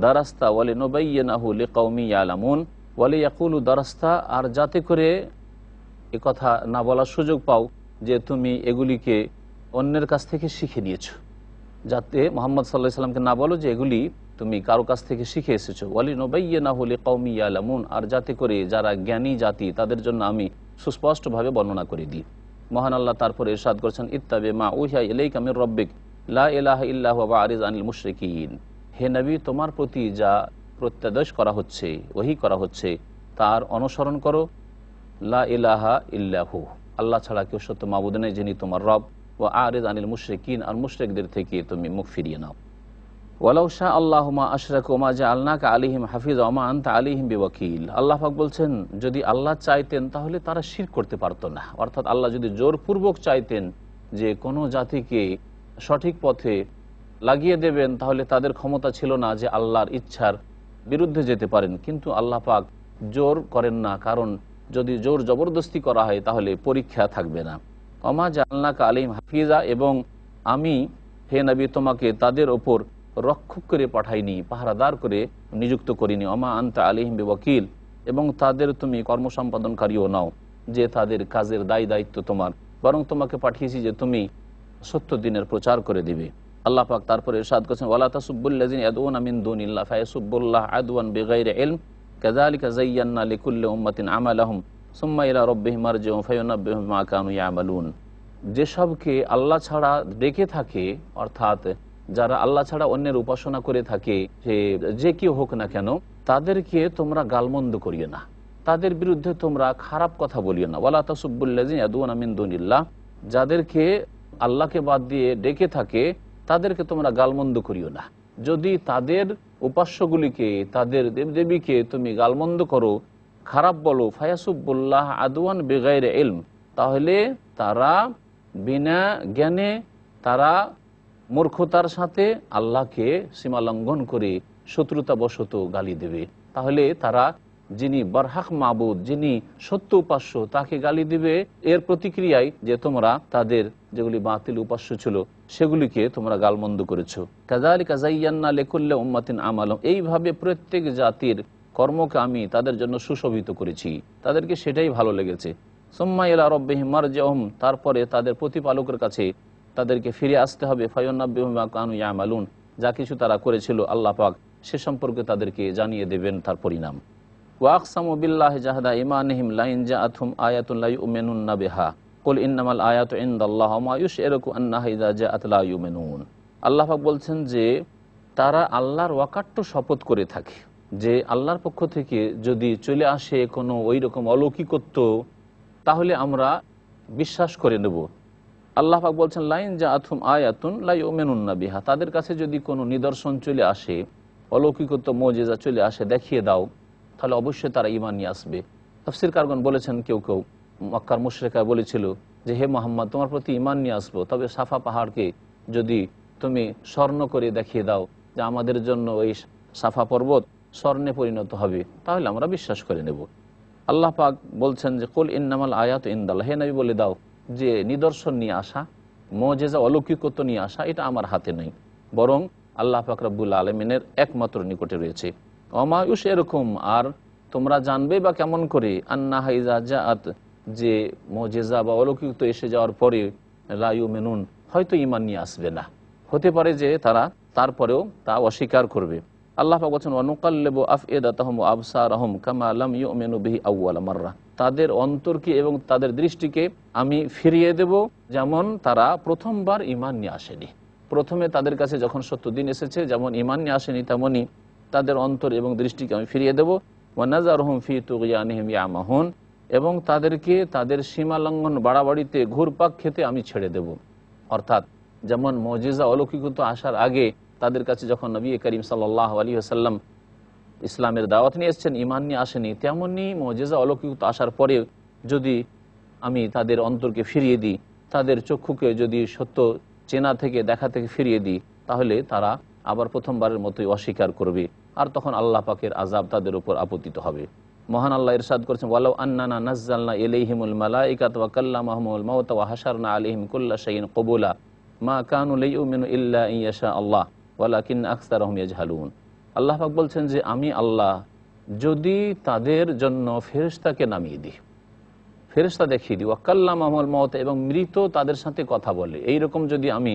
দারাস্তা ওয়ালি নুবাইয়িনাহু লিকাউমি ইয়ালামুন, ওয়ালি ইয়াকুলু দারাস্তা, আর যাতে করে এ কথা না বলার সুযোগ পাও যে তুমি এগুলিকে অন্যের কাছ থেকে শিখে নিয়েছো, যাতে মোহাম্মদ সাল্লাল্লাহু আলাইহি সাল্লামকে না বলো যে এগুলি তুমি কারো কাছ থেকে শিখে এসেছো। ওয়ালি নুবাইয়িনাহু লিকাউমি ইয়ালামুন, আর যাতে করে যারা জ্ঞানী জাতি তাদের জন্য আমি সুস্পষ্টভাবে বর্ণনা করে দিই। মহান আল্লাহ তারপরে ইরশাদ করেছেন, ইত্তাবি মা উহিয়া ইলাইকা মির রাব্বিক লা ইলাহা ইল্লা হুয়া ওয়া'রিজ আনিল মুশরিকিন, হে নবী তোমার প্রতি যা প্রত্যাদেশ করা হচ্ছে, ওহী করা হচ্ছে, তার অনুসরণ করো। লা ইলাহা ইল্লাহু, আল্লাহ ছাড়া কেউ সত্য মাবুদ নেই, যিনি তোমার রব। ওয়া আরিজ আনিল মুশরিকিন, আর মুশরিকদের থেকে তুমি মুখ ফিরিয়ে নাও। ওয়ালাউ শা আল্লাহু মা আশরাকু মা জাআলনাকা আলাইহিম হাফিজা ওয়া মা আনতা আলাইহিম বিওয়াকিল, আল্লাহ পাক বলছেন যদি আল্লাহ চাইতেন তাহলে তারা শিরক করতে পারতো না। অর্থাৎ আল্লাহ যদি জোরপূর্বক চাইতেন যে কোনো জাতিকে সঠিক পথে লাগিয়ে দেবেন, তাহলে তাদের ক্ষমতা ছিল না যে আল্লাহর ইচ্ছার বিরুদ্ধে যেতে পারেন। কিন্তু আল্লাহ পাক জোর করেন না, কারণ যদি জোর জবরদস্তি করা হয় তাহলে পরীক্ষা থাকবে না। ওমা জাআলনাকা আলাইহিম হাফিজা, এবং আমি হে নবী তোমাকে তাদের ওপর রক্ষক করে পাঠাইনি, পাহারাদার করে নিযুক্ত করিনি। ওমা আনতা আলাইহিম বিওয়াকিল, এবং তাদের তুমি কর্মসম্পাদনকারীও নাও যে তাদের কাজের দায় দায়িত্ব তোমার, বরং তোমাকে পাঠিয়েছি যে তুমি সত্য দিনের প্রচার করে দিবে। আল্লাহ পাক তারপরে ইরশাদ করেছেন, ওয়ালা তাসুব্বুল্লাযিনা ইয়াদউনা মিন দুনিল্লাহ ফায়াসুব্বুল্লাহ আদওয়ান বিগাইরি ইলম কাযালিকা যায়্যানা লিকুল্লি উম্মাতিন আমালাহুম সুম্মা ইলা রাব্বিহিম মারজিউহুম ফায়ুনাব্বিহুম বিমা কানু ইয়ামালুন, যেসবকে আল্লাহ ছাড়া ডেকে থাকে, অর্থাৎ যারা আল্লাহ ছাড়া অন্যের উপাসনা করে থাকে, যে কেউ হোক না কেন, তাদেরকে তোমরা গালমন্দ করিও না, তাদের বিরুদ্ধে তোমরা খারাপ কথা বলিও না। ওয়ালা তাসুব্বুল্লাযিনা ইয়াদউনা মিন দুনিল্লাহ, যাদেরকে আল্লাহকে বাদ দিয়ে ডেকে থাকে তাদেরকে তোমরা গালমন্দ করিও না। যদি তাদের উপাস্যগুলিকে, তাদের দেবদেবীকে তুমি গালমন্দ করো, খারাপ বলো, ফায়াসুব্বুল্লাহ আদওয়ান বিগাইরি ইলম, তাহলে তারা বিনা জ্ঞানে, তারা মূর্খতার সাথে আল্লাহকে সীমালঙ্ঘন করে শত্রুতাবশত গালি দেবে। তাহলে তারা যিনি বারহাক মাবুদ, যিনি সত্য উপাস্য, তাকে গালি দিবে। এর প্রতিক্রিয়ায় যে তোমরা তাদের যেগুলি বাতিল উপাস্য ছিল সেগুলিকে তোমরা গালমন্দ করেছো। কাযালিকা যায়্যানা লিকুল্লি উম্মাতিন আমালাহুম, এইভাবে প্রত্যেক জাতির কর্মকে আমি তাদের জন্য সুশোভিত করেছি, তাদেরকে সেটাই ভালো লেগেছে। সুম্মা ইলা রাব্বিহিম মারজিউহুম, তারপরে তাদের প্রতিপালকের কাছে তাদেরকে ফিরে আসতে হবে। ফায়ুনাব্বিহুম বিমা কানু ইয়ামালুন, যা কিছু তারা করেছিল আল্লাহ পাক সে সম্পর্কে তাদেরকে জানিয়ে দেবেন তার পরিণাম। ওয়া আকসামু বিল্লাহি জাহদা ঈমানিহিম লা ইন জাআতহুম আয়াতুন লা ইউমিনুন্না বিহা কুল ইন্নামাল আয়াতু ইনদাল্লাহি ওয়া মা ইউশইরুকু আন্নাহা ইযা জাআত লা ইউমিনুন। আল্লাহ পাক বলছেন যে তারা আল্লাহর ওয়াকাট্য শপথ করে থাকে যে আল্লাহর পক্ষ থেকে যদি চলে আসে কোনো ওই রকম অলৌকিকত্ব, তাহলে আমরা বিশ্বাস করে নেব। আল্লাহ পাক বলছেন লা ইন জাআতহুম আয়াতুন লা ইউমিনুন্না বিহা, তাদের কাছে যদি কোনো নিদর্শন চলে আসে, অলৌকিকত্ব মুজিজা চলে আসে, দেখিয়ে দাও, তাহলে অবশ্যই তারা ঈমান নিয়ে আসবে। তাফসীরকারগণ বলেছেন, কেউ কেউ মক্কার মুশরিকরা বলেছিল যে হে মুহাম্মদ তোমার প্রতি ঈমান নিয়ে আসবো, তবে সাফা পাহাড়কে যদি তুমি স্বর্ণ করে দেখিয়ে দাও যে আমাদের জন্য ওই সাফা পর্বত স্বর্ণে পরিণত হবে, তাহলে আমরা বিশ্বাস করে নেব। আল্লাহ পাক বলছেন যে কুল ইন্নামাল আয়াতু ইনদাল্লাহ, হে নবী বলে দাও যে নিদর্শন নিয়ে আসা, মুজিজা অলৌকিকত্ব নিয়ে আসা এটা আমার হাতে নেই, বরং আল্লাহ পাক রব্বুল আলামিনের একমাত্র নিকটে রয়েছে। ওমা ইউশইরুকুম, আর তোমরা জানবে বা কেমন করে, আন্নাহা ইযা জাআত, যে মুজিজা বা অলৌকিকত্ব এসে যাওয়ার পরে লা ইউমিনুন, হয়তো ঈমান নিয়ে আসবে না, হতে পারে যে তারা তারপরেও তা অস্বীকার করবে। আল্লাহ পাক বলেন ওয়া নুকাল্লিবু আফইদাতাহুম ওয়া আবসারাহুম কামা লাম ইউমিনু বিহি আউয়ালা মাররা, তাদের অন্তরকে এবং তাদের দৃষ্টিকে আমি ফিরিয়ে দেব যেমন তারা প্রথমবার ঈমান নিয়ে আসেনি। প্রথমে তাদের কাছে যখন সত্য দিন এসেছে যেমন ঈমান নিয়ে আসেনি, তেমনই তাদের অন্তর এবং দৃষ্টিকে আমি ফিরিয়ে দেব ওয়া নাযারুহুম ফি তুগয়ানিহিম ইয়ামাহুন, এবং তাদেরকে তাদের সীমা লঙ্ঘন বাড়াবাড়িতে ঘুরপাক খেতে আমি ছেড়ে দেব। অর্থাৎ যেমন মুজিজা অলৌকিকতা আসার আগে তাদের কাছে যখন নবী করিম সাল্লাল্লাহু আলাইহি ওয়াসাল্লাম ইসলামের দাওয়াত নিয়ে এসেছেন, ইমান নিয়ে আসেনি, তেমনই মুজিজা অলৌকিকতা আসার পরে যদি আমি তাদের অন্তরকে ফিরিয়ে দিই, তাদের চক্ষুকে যদি সত্য চেনা থেকে দেখা থেকে ফিরিয়ে দিই, তাহলে তারা আবার প্রথমবারের মতোই অস্বীকার করবে, আর তখন আল্লাহ পাকের আযাব তাদের উপর আপতিত হবে। মহান আল্লাহ ইরশাদ করেছেন, ওয়ালাউ আন্নানা নাজ্জালনা ইলাইহিমুল মালাইকাতা ওয়া কাল্লামাহুমুল মাউতা ওয়া হাশারনা আলাইহিম কুল্লা শাইইন কুবুলা মা কানু লিউমিনু ইল্লা ইনশা আল্লাহ ওয়ালাকিন আকসারহুম ইয়াজহালুন। আল্লাহ পাক বলছেন যে আমি আল্লাহ যদি তাদের জন্য ফেরেশতাকে নামিয়ে দিই, ফেরেশতা দেখিয়ে দিই, ওয়া কাল্লামাহুল মাউত, এবং মৃত তাদের সাথে কথা বলে, এইরকম যদি আমি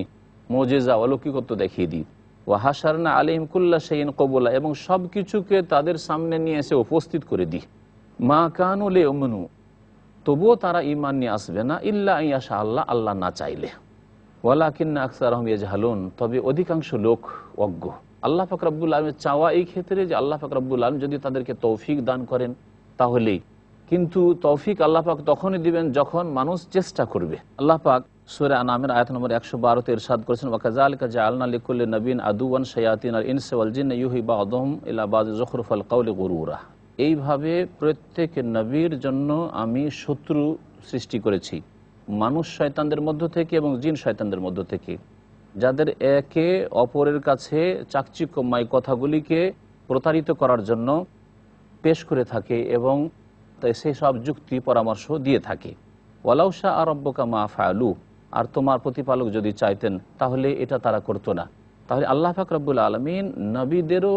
মুজিজা অলৌকিকত্ব দেখিয়ে দিই, ওয়া হাশারনা আলাইহিম কুল্লা শাইইন কুবুলা, এবং সব কিছুকে তাদের সামনে নিয়ে এসে উপস্থিত করে দিই, মা কানু লিউমিনু, তবুও তারা ঈমান নিয়ে আসবে না, ইল্লা ইনশা আল্লাহ, আল্লাহ না চাইলে, ওয়ালাকিন্না আকসারহুম ইয়াজহালুন, তবে অধিকাংশ লোক অজ্ঞ। আল্লাহ পাক রব্বুল আলামিনের চাওয়া এই ক্ষেত্রে যে আল্লাহ পাক রব্বুল আলামিন যদি তাদেরকে তৌফিক দান করেন তাহলেই, কিন্তু তৌফিক আল্লাহ পাক তখনই দিবেন যখন মানুষ চেষ্টা করবে। আল্লাহ পাক সূরা আনামের আয়াত নম্বর 112-তে ইরশাদ করেছেন, ওয়াকাযালিকা জাআলনা লিকুল্লি নাবিয়্যিন আদুওয়ান শায়াতিনাল ইনসি ওয়াল জিন্নি ইউহি বা'দুহুম ইলা বা'যি যুখরুফাল কাওলি গুরুরা। এইভাবে প্রত্যেক নবীর জন্য আমি শত্রু সৃষ্টি করেছি, মানুষ শয়তানদের মধ্য থেকে এবং জিন শয়তানদের মধ্য থেকে, যাদের একে অপরের কাছে চাকচিক্যময় কথাগুলিকে প্রতারিত করার জন্য পেশ করে থাকে এবং সেই সব যুক্তি পরামর্শ দিয়ে থাকে। ওয়ালাউ শাআ রাব্বুকা মা ফাআলু, আর তোমার প্রতিপালক যদি চাইতেন তাহলে এটা তারা করতো না। তাহলে আল্লাহ পাক রব্বুল আলামিন নবীদেরও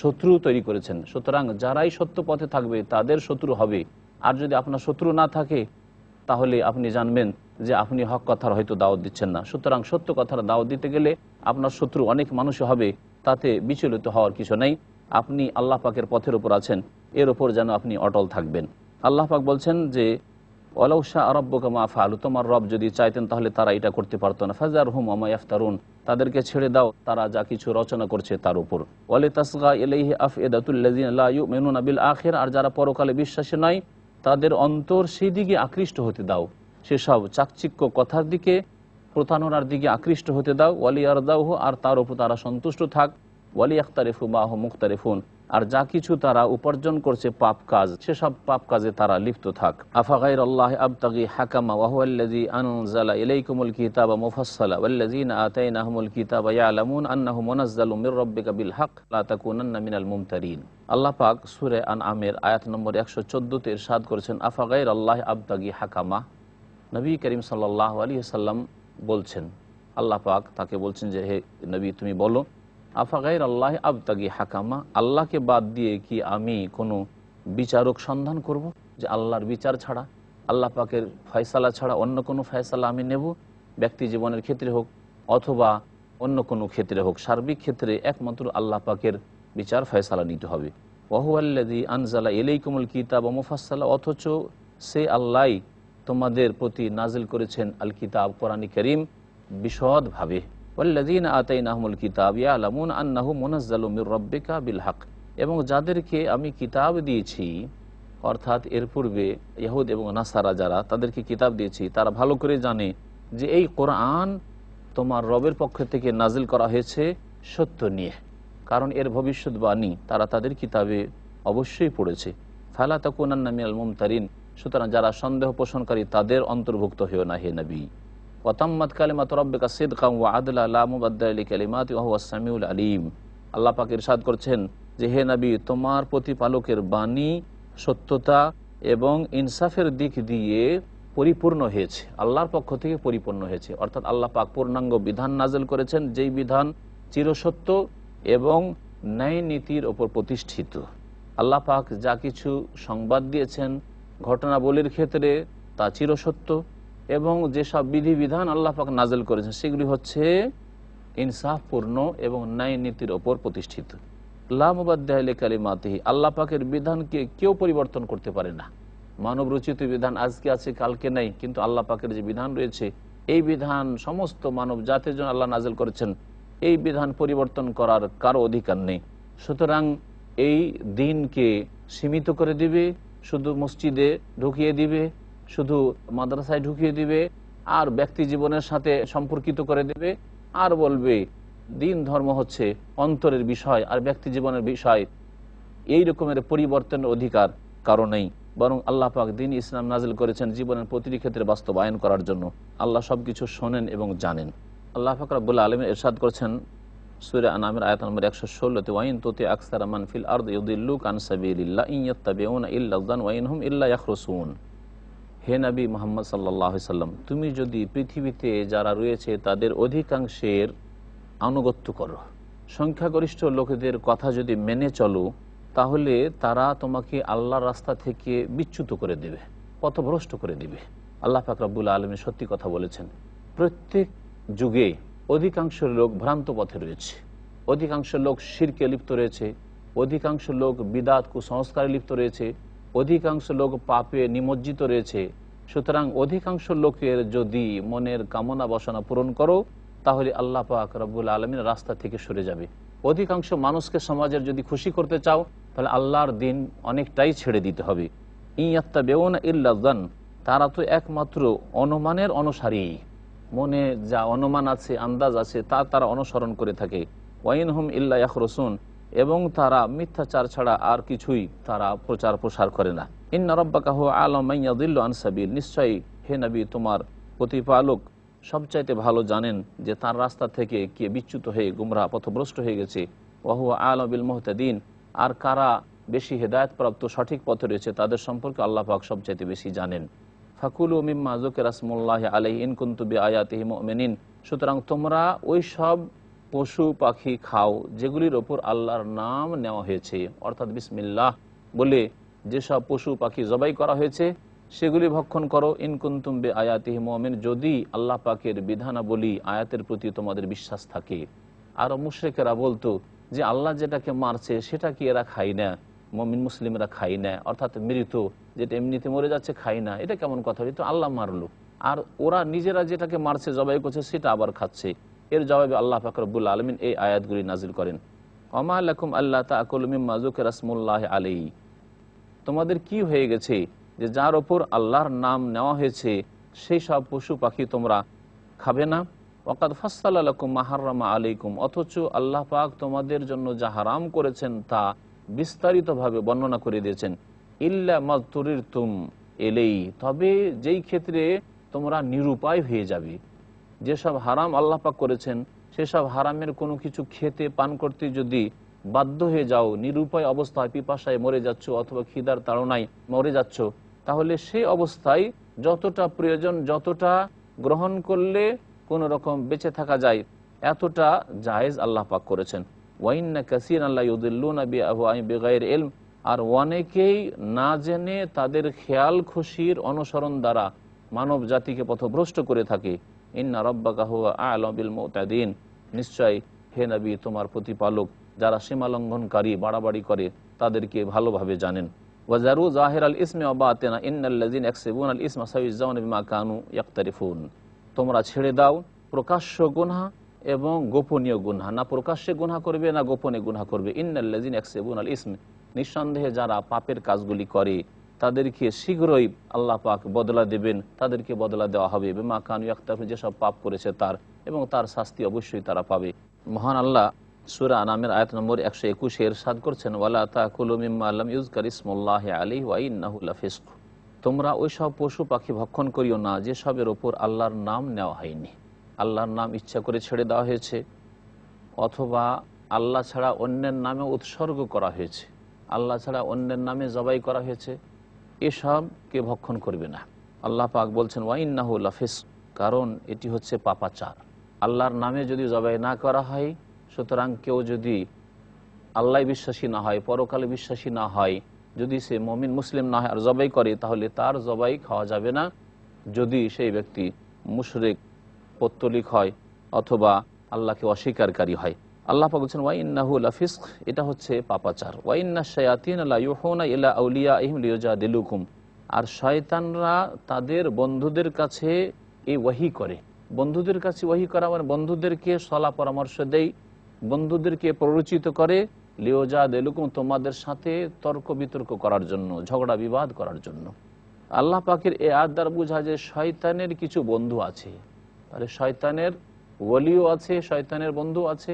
শত্রু তৈরি করেছেন, সুতরাং যারাই সত্য পথে থাকবে তাদের শত্রু হবে। আর যদি আপনার শত্রু না থাকে তাহলে আপনি জানবেন যে আপনি হক কথার হয়তো দাওয়াত দিচ্ছেন না। সুতরাং সত্য কথার দাওয়াত দিতে গেলে আপনার শত্রু অনেক মানুষ হবে, তাতে বিচলিত হওয়ার কিছু নেই। আপনি আল্লাহ পাকের পথের উপর আছেন, এর উপর যেন আপনি অটল থাকবেন। আল্লাহ পাক বলছেন যে ওয়ালাউ শাআ রাব্বুকা মা ফাআলু, তোমার রব যদি চাইতেন তাহলে তারা এটা করতে পারতো না। ফাযারহুম ওয়া মা ইফতারুন, তাদেরকে ছেড়ে দাও তারা যা কিছু রচনা করছে তার উপর। ওয়ালিতাসগা ইলাইহি আফইদাতুল লাযিনা লা ইউমিনুনা বিল আখির, আর যারা পরকালে বিশ্বাসী নয় তাদের অন্তর সেই দিকে আকৃষ্ট হতে দাও, সেসব চাকচিক্য কথার দিকে, প্রতারণার দিকে আকৃষ্ট হতে দাও। ওয়ালিয়ারদাহু, আর তার উপর তারা সন্তুষ্ট থাক। ওয়ালিয়াখতারিফু মা হুম মুখতারিফুন, আর যা কিছু তারা উপার্জন করছে পাপ কাজ, সেসব পাপ কাজে তারা লিপ্ত থাক। আফা গায়রাল্লাহি আবতাগি হাকামা ওয়া হুয়াল্লাযী আনজালা ইলাইকুমুল কিতাবা মুফাসসালা ওয়াল্লাযীনা আতাইনাহুমুল কিতাবা ইয়ালামুন আন্নাহু মুনাজ্জালুম মির রাব্বিকা বিল হক লা তাকুনান্না মিনাল মুমতারিন। আল্লাহ পাক সূরা আনআমের আয়াত নম্বর 114-তে ইরশাদ করেছেন, আফা গায়রাল্লাহি আবতাগি হাকামা। নবী করিম সাল্লাল্লাহু আলাইহি ওয়াসাল্লাম বলছেন, আল্লাহ পাক তাকে বলছেন যে হে নবী তুমি বলো, আফা গায়রাল্লাহি আবতাগি হাকামা, আল্লাহকে বাদ দিয়ে কি আমি কোনো বিচারক সন্ধান করব, যে আল্লাহর বিচার ছাড়া, আল্লাহ পাকের ফয়সালা ছাড়া অন্য কোনো ফয়সালা আমি নেব, ব্যক্তি জীবনের ক্ষেত্রে হোক অথবা অন্য কোনো ক্ষেত্রে হোক, সার্বিক ক্ষেত্রে একমাত্র আল্লাহ পাকের বিচার ফয়সালা নিতে হবে। ওয়া হুয়াল্লাযী আনজালা ইলাইকুমুল কিতাবা মুফাসসালা, অথচ সে আল্লাহই তোমাদের প্রতি নাজিল করেছেন আল কিতাব, কোরআন কারীম বিশদভাবে। ওয়াল্লাযীনা আতাইনাহুমুল কিতাব ইয়ালামুন আন্নাহু মুনাজ্জালুম মির রাব্বিকা বিল হক, এবং যাদেরকে আমি কিতাব দিয়েছি, অর্থাৎ এর পূর্বে ইহুদ এবং নাসারা যারা, তাদেরকে কিতাব দিয়েছি, তারা ভালো করে জানে যে এই কোরআন তোমার রবের পক্ষ থেকে নাজিল করা হয়েছে সত্য নিয়ে, কারণ এর ভবিষ্যৎবাণী তারা তাদের কিতাবে অবশ্যই পড়েছে। ফালা তাকুনান্না মিনাল মুমতারিন, সুতরাং যারা সন্দেহ পোষণকারী তাদের অন্তর্ভুক্ত হয়েও না হে নবী। ওয়াতাম্মাত কালিমাতু রাব্বিকা সিদকান ওয়া আদলা লা মুবাদদালা লিকালিমাতিহি ওয়া হুয়াস সামিউল আলিম। আল্লাহ পাক ইরশাদ করছেন যে হে নবী, তোমার প্রতিপালকের বাণী সত্যতা এবং ইনসাফের দিক দিয়ে পরিপূর্ণ হয়েছে, আল্লাহর পক্ষ থেকে পরিপূর্ণ হয়েছে। অর্থাৎ আল্লাহ পাক পূর্ণাঙ্গ বিধান নাজিল করেছেন, যেই বিধান চিরসত্য এবং ন্যায় নীতির ওপর প্রতিষ্ঠিত। আল্লাহ পাক যা কিছু সংবাদ দিয়েছেন ঘটনাবলীর ক্ষেত্রে তা চিরসত্য, এবং যেসব বিধিবিধান আল্লাহ পাক নাজিল করেছেন সেগুলি হচ্ছে ইনসাফপূর্ণ এবং ন্যায় নীতির ওপর প্রতিষ্ঠিত। লা মুবাদদালা লিকালিমাতিহি, আল্লাহ পাকের বিধানকে কেউ পরিবর্তন করতে পারে না। মানব রচিত বিধান আজকে আছে কালকে নেই, কিন্তু আল্লাহ পাকের যে বিধান রয়েছে এই বিধান সমস্ত মানব জাতির জন্য আল্লাহ নাজিল করেছেন, এই বিধান পরিবর্তন করার কারো অধিকার নেই। সুতরাং এই দিনকে সীমিত করে দিবে, শুধু মসজিদে ঢুকিয়ে দিবে, শুধু মাদ্রাসায় ঢুকিয়ে দিবে, আর ব্যক্তি জীবনের সাথে সম্পর্কিত করে দেবে, আর বলবে দিন ধর্ম হচ্ছে অন্তরের বিষয় আর ব্যক্তি জীবনের বিষয়। এই রকমের পরিবর্তনের অধিকার কারো নেই, বরং আল্লাহ পাক দ্বীন ইসলাম নাজিল করেছেন জীবনের প্রতিটি ক্ষেত্রে বাস্তবায়ন করার জন্য। আল্লাহ সব কিছু শোনেন এবং জানেন। আল্লাহ পাক রব্বুল আলামিন ইরশাদ করেছেন সূরা আনামের আয়াত নম্বর 116-তে, ওয়াইন তুতি আকসারা মান ফিল আরদি ইউদিল্লুকা আন সাবিলিল্লাহ ইন ইয়াত্তাবিউনা ইল্লা যান ওয়া ইনহুম ইল্লা ইয়াখরুসুন। হে নবী মুহাম্মদ সাল্লাল্লাহু আলাইহি সাল্লাম, তুমি যদি পৃথিবীতে যারা রয়েছে তাদের অধিকাংশের আনুগত্য করো, সংখ্যাগরিষ্ঠ লোকেদের কথা যদি মেনে চলো, তাহলে তারা তোমাকে আল্লাহর রাস্তা থেকে বিচ্যুত করে দেবে, পথভ্রষ্ট করে দেবে। আল্লাহ পাক রব্বুল আলামিন সত্যি কথা বলেছেন। প্রত্যেক যুগে অধিকাংশ লোক ভ্রান্ত পথে রয়েছে, অধিকাংশ লোক শিরকে লিপ্ত রয়েছে, অধিকাংশ লোক বিদাত কুসংস্কারে লিপ্ত রয়েছে, অধিকাংশ লোক পাপে নিমজ্জিত রয়েছে। সুতরাং অধিকাংশ লোকের যদি মনের কামনা বাসনা পূরণ করো, তাহলে আল্লাহ পাক রব্বুল আলামিন রাস্তা থেকে সরে যাবে। অধিকাংশ মানুষকে সমাজের যদি খুশি করতে চাও, তাহলে আল্লাহর দিন অনেকটাই ছেড়ে দিতে হবে। ইয়াত্তাবিউনা ইল্লা যান, তারা তো একমাত্র অনুমানের অনুসারী, মনে যা অনুমান আছে, আন্দাজ আছে, তা তারা অনুসরণ করে থাকে। ওয়াইনহুম ইল্লা ইয়াখরুসুন, এবং তারা মিথ্যাচার ছাড়া আর কিছুই তারা প্রচার প্রসার করে না। ইন্না রাব্বাকা হুয়া আ'লামু মান ইয়াদিল্লু আন সাবিল, নিশ্চয়ই হে নবী তোমার প্রতিপালক সবচাইতে ভালো জানেন যে তার রাস্তা থেকে কে বিচ্যুত হয়ে গুমরাহ পথভ্রষ্ট হয়ে গেছে। ওয়া হুয়া আ'লামু বিল মুহতাদিন, আর কারা বেশি হেদায়েতপ্রাপ্ত সঠিক পথে রয়েছে তাদের সম্পর্কে আল্লাহ পাক সবচাইতে বেশি জানেন। ফাকুলু মিম্মা যুকিরা ইসমুল্লাহি আলাইহি ইন কুনতুম বিআয়াতিহি মুমিনিন, সুতরাং তোমরা ওই সব পশু পাখি খাও যেগুলির ওপর আল্লাহর নাম নেওয়া হয়েছে, অর্থাৎ বিসমিল্লাহ বলে যেসব পশু পাখি জবাই করা হয়েছে সেগুলি ভক্ষণ করো। ইন কুনতুম বিআয়াতিহি মুমিন, যদি আল্লাহ পাকের বিধানাবলী আয়াতের প্রতি তোমাদের বিশ্বাস থাকে। আর মুশরিকেরা বলতো যে আল্লাহ যেটাকে মারছে সেটা কি এরা খায় না, মুমিন মুসলিমরা খাই না, অর্থাৎ মৃত যেটা এমনিতে মরে যাচ্ছে খাই না, এটা কেমন কথা, এটা তো আল্লাহ মারলো, আর ওরা নিজেরা যেটাকে মারছে জবাই করছে সেটা আবার খাচ্ছে। এর জবাবে আল্লাহ পাক রব্বুল আলামিন এই আয়াতগুলি নাজিল করেন। ওমা লাকুম আল্লা তাকুলু মিম্মা যুকিরা ইসমুল্লাহি আলাইহি, তোমাদের কি হয়ে গেছে যে যার ওপর আল্লাহর নাম নেওয়া হয়েছে সেই সব পশু পাখি তোমরা খাবে না। ওয়াকাদ ফাসসালা লাকুম মা হাররামা আলাইকুম, অথচ আল্লাহ পাক তোমাদের জন্য যা হারাম করেছেন তা বিস্তারিতভাবে বর্ণনা করে দিয়েছেন। ইল্লা মাযতুরিরতুম ইলাই, তবে যেই ক্ষেত্রে তোমরা নিরুপায় হয়ে যাবে, যেসব হারাম আল্লাহ পাক করেছেন সেসব হারামের কোনো কিছু খেতে পান করতে যদি বাধ্য হয়ে যাও, নিরুপায় অবস্থায় পিপাসায় মরে যাচ্ছ অথবা খিদার তাড়নায় মরে যাচ্ছ, তাহলে সেই অবস্থায় যতটা প্রয়োজন, যতটা গ্রহণ করলে কোনো রকম বেঁচে থাকা যায়, এতটা জায়েজ আল্লাহ পাক করেছেন। ওয়াইন্না কাসীরান লা ইউদিল্লুনা বিগাইরি ইলম, আর অনেকেই না জেনে তাদের খেয়াল খুশির অনুসরণ দ্বারা মানব জাতিকে পথভ্রষ্ট করে থাকে। ইন্না রাব্বাকা হুয়া আ'লামু বিল মুতাদিন, নিশ্চয় হে নবী তোমার প্রতিপালক যারা সীমালঙ্ঘনকারী বাড়াবাড়ি করে তাদেরকে ভালোভাবে জানেন। ওয়াজারু জাহিরাল ইসমি ওয়া বাতিনা ইন্নাল্লাযিনা ইয়াকসিবুনাল ইসমা সায়ুজাউনা বিমা কানু ইয়াকতারিফুন, তোমরা ছেড়ে দাও প্রকাশ্য গুনাহ এবং গোপনীয় গুনাহ, না প্রকাশ্যে গুনাহ করবে না গোপনে গুনাহ করবে। ইন্নাল্লাযিনা ইয়াকসিবুনাল ইসম, নিঃসন্দেহে যারা পাপের কাজগুলি করে তাদেরকে শীঘ্রই আল্লাহ পাক বদলা দেবেন, তাদেরকে বদলা দেওয়া হবে বিমা কানু ইয়াকতারিফুন, যেসব পাপ করেছে তার, এবং তার শাস্তি অবশ্যই তারা পাবে। মহান আল্লাহ সূরা আনামের আয়াত নম্বর 121 ইরশাদ করছেন, ওয়ালা তাকুলু মিম্মা লাম ইউযকার ইসমুল্লাহি আলাইহি ওয়া ইন্নাহু লাফিসক, তোমরা ওই সব পশু পাখি ভক্ষণ করিও না যেসবের ওপর আল্লাহর নাম নেওয়া হয়নি, আল্লাহর নাম ইচ্ছা করে ছেড়ে দেওয়া হয়েছে, অথবা আল্লাহ ছাড়া অন্যের নামে উৎসর্গ করা হয়েছে, আল্লাহ ছাড়া অন্যের নামে জবাই করা হয়েছে, এসবকে ভক্ষণ করবে না। আল্লাহ পাক বলছেন ওয়া ইন্নাহু লাফিসক, কারণ এটি হচ্ছে পাপাচার। আল্লাহর নামে যদি জবাই না করা হয়, সুতরাং কেউ যদি আল্লাহ বিশ্বাসী না হয়, পরকালে বিশ্বাসী না হয়, যদি সে মুমিন মুসলিম না হয় আর জবাই করে, তাহলে তার জবাই খাওয়া যাবে না, যদি সেই ব্যক্তি মুশরিক পৌত্তলিক হয় অথবা আল্লাহকে অস্বীকারী হয়। আল্লাহ পাক বলছেন ওয়া ইন্নাহু লাফিসক, এটা হচ্ছে পাপাচার। ওয়া ইন্নাশ শায়াতিনা লা ইউহুনা ইলা আউলিয়াইহিম লিয়াজাদিলুকুম, আর শয়তানরা তাদের বন্ধুদের কাছে এই ওয়াহি করে। বন্ধুদের কাছে ওয়াহি করা মানে বন্ধুদেরকে সলা পরামর্শ দেয়, বন্ধুদেরকে প্ররোচিত করে লিওজাদিলুকুম, তোমাদের সাথে তর্ক বিতর্ক করার জন্য, ঝগড়া বিবাদ করার জন্য। আল্লাহ পাকের এই আয়াত দ্বারা বোঝা যে শয়তানের কিছু বন্ধু আছে, তাহলে শয়তানের ওলিও আছে, শয়তানের বন্ধু আছে,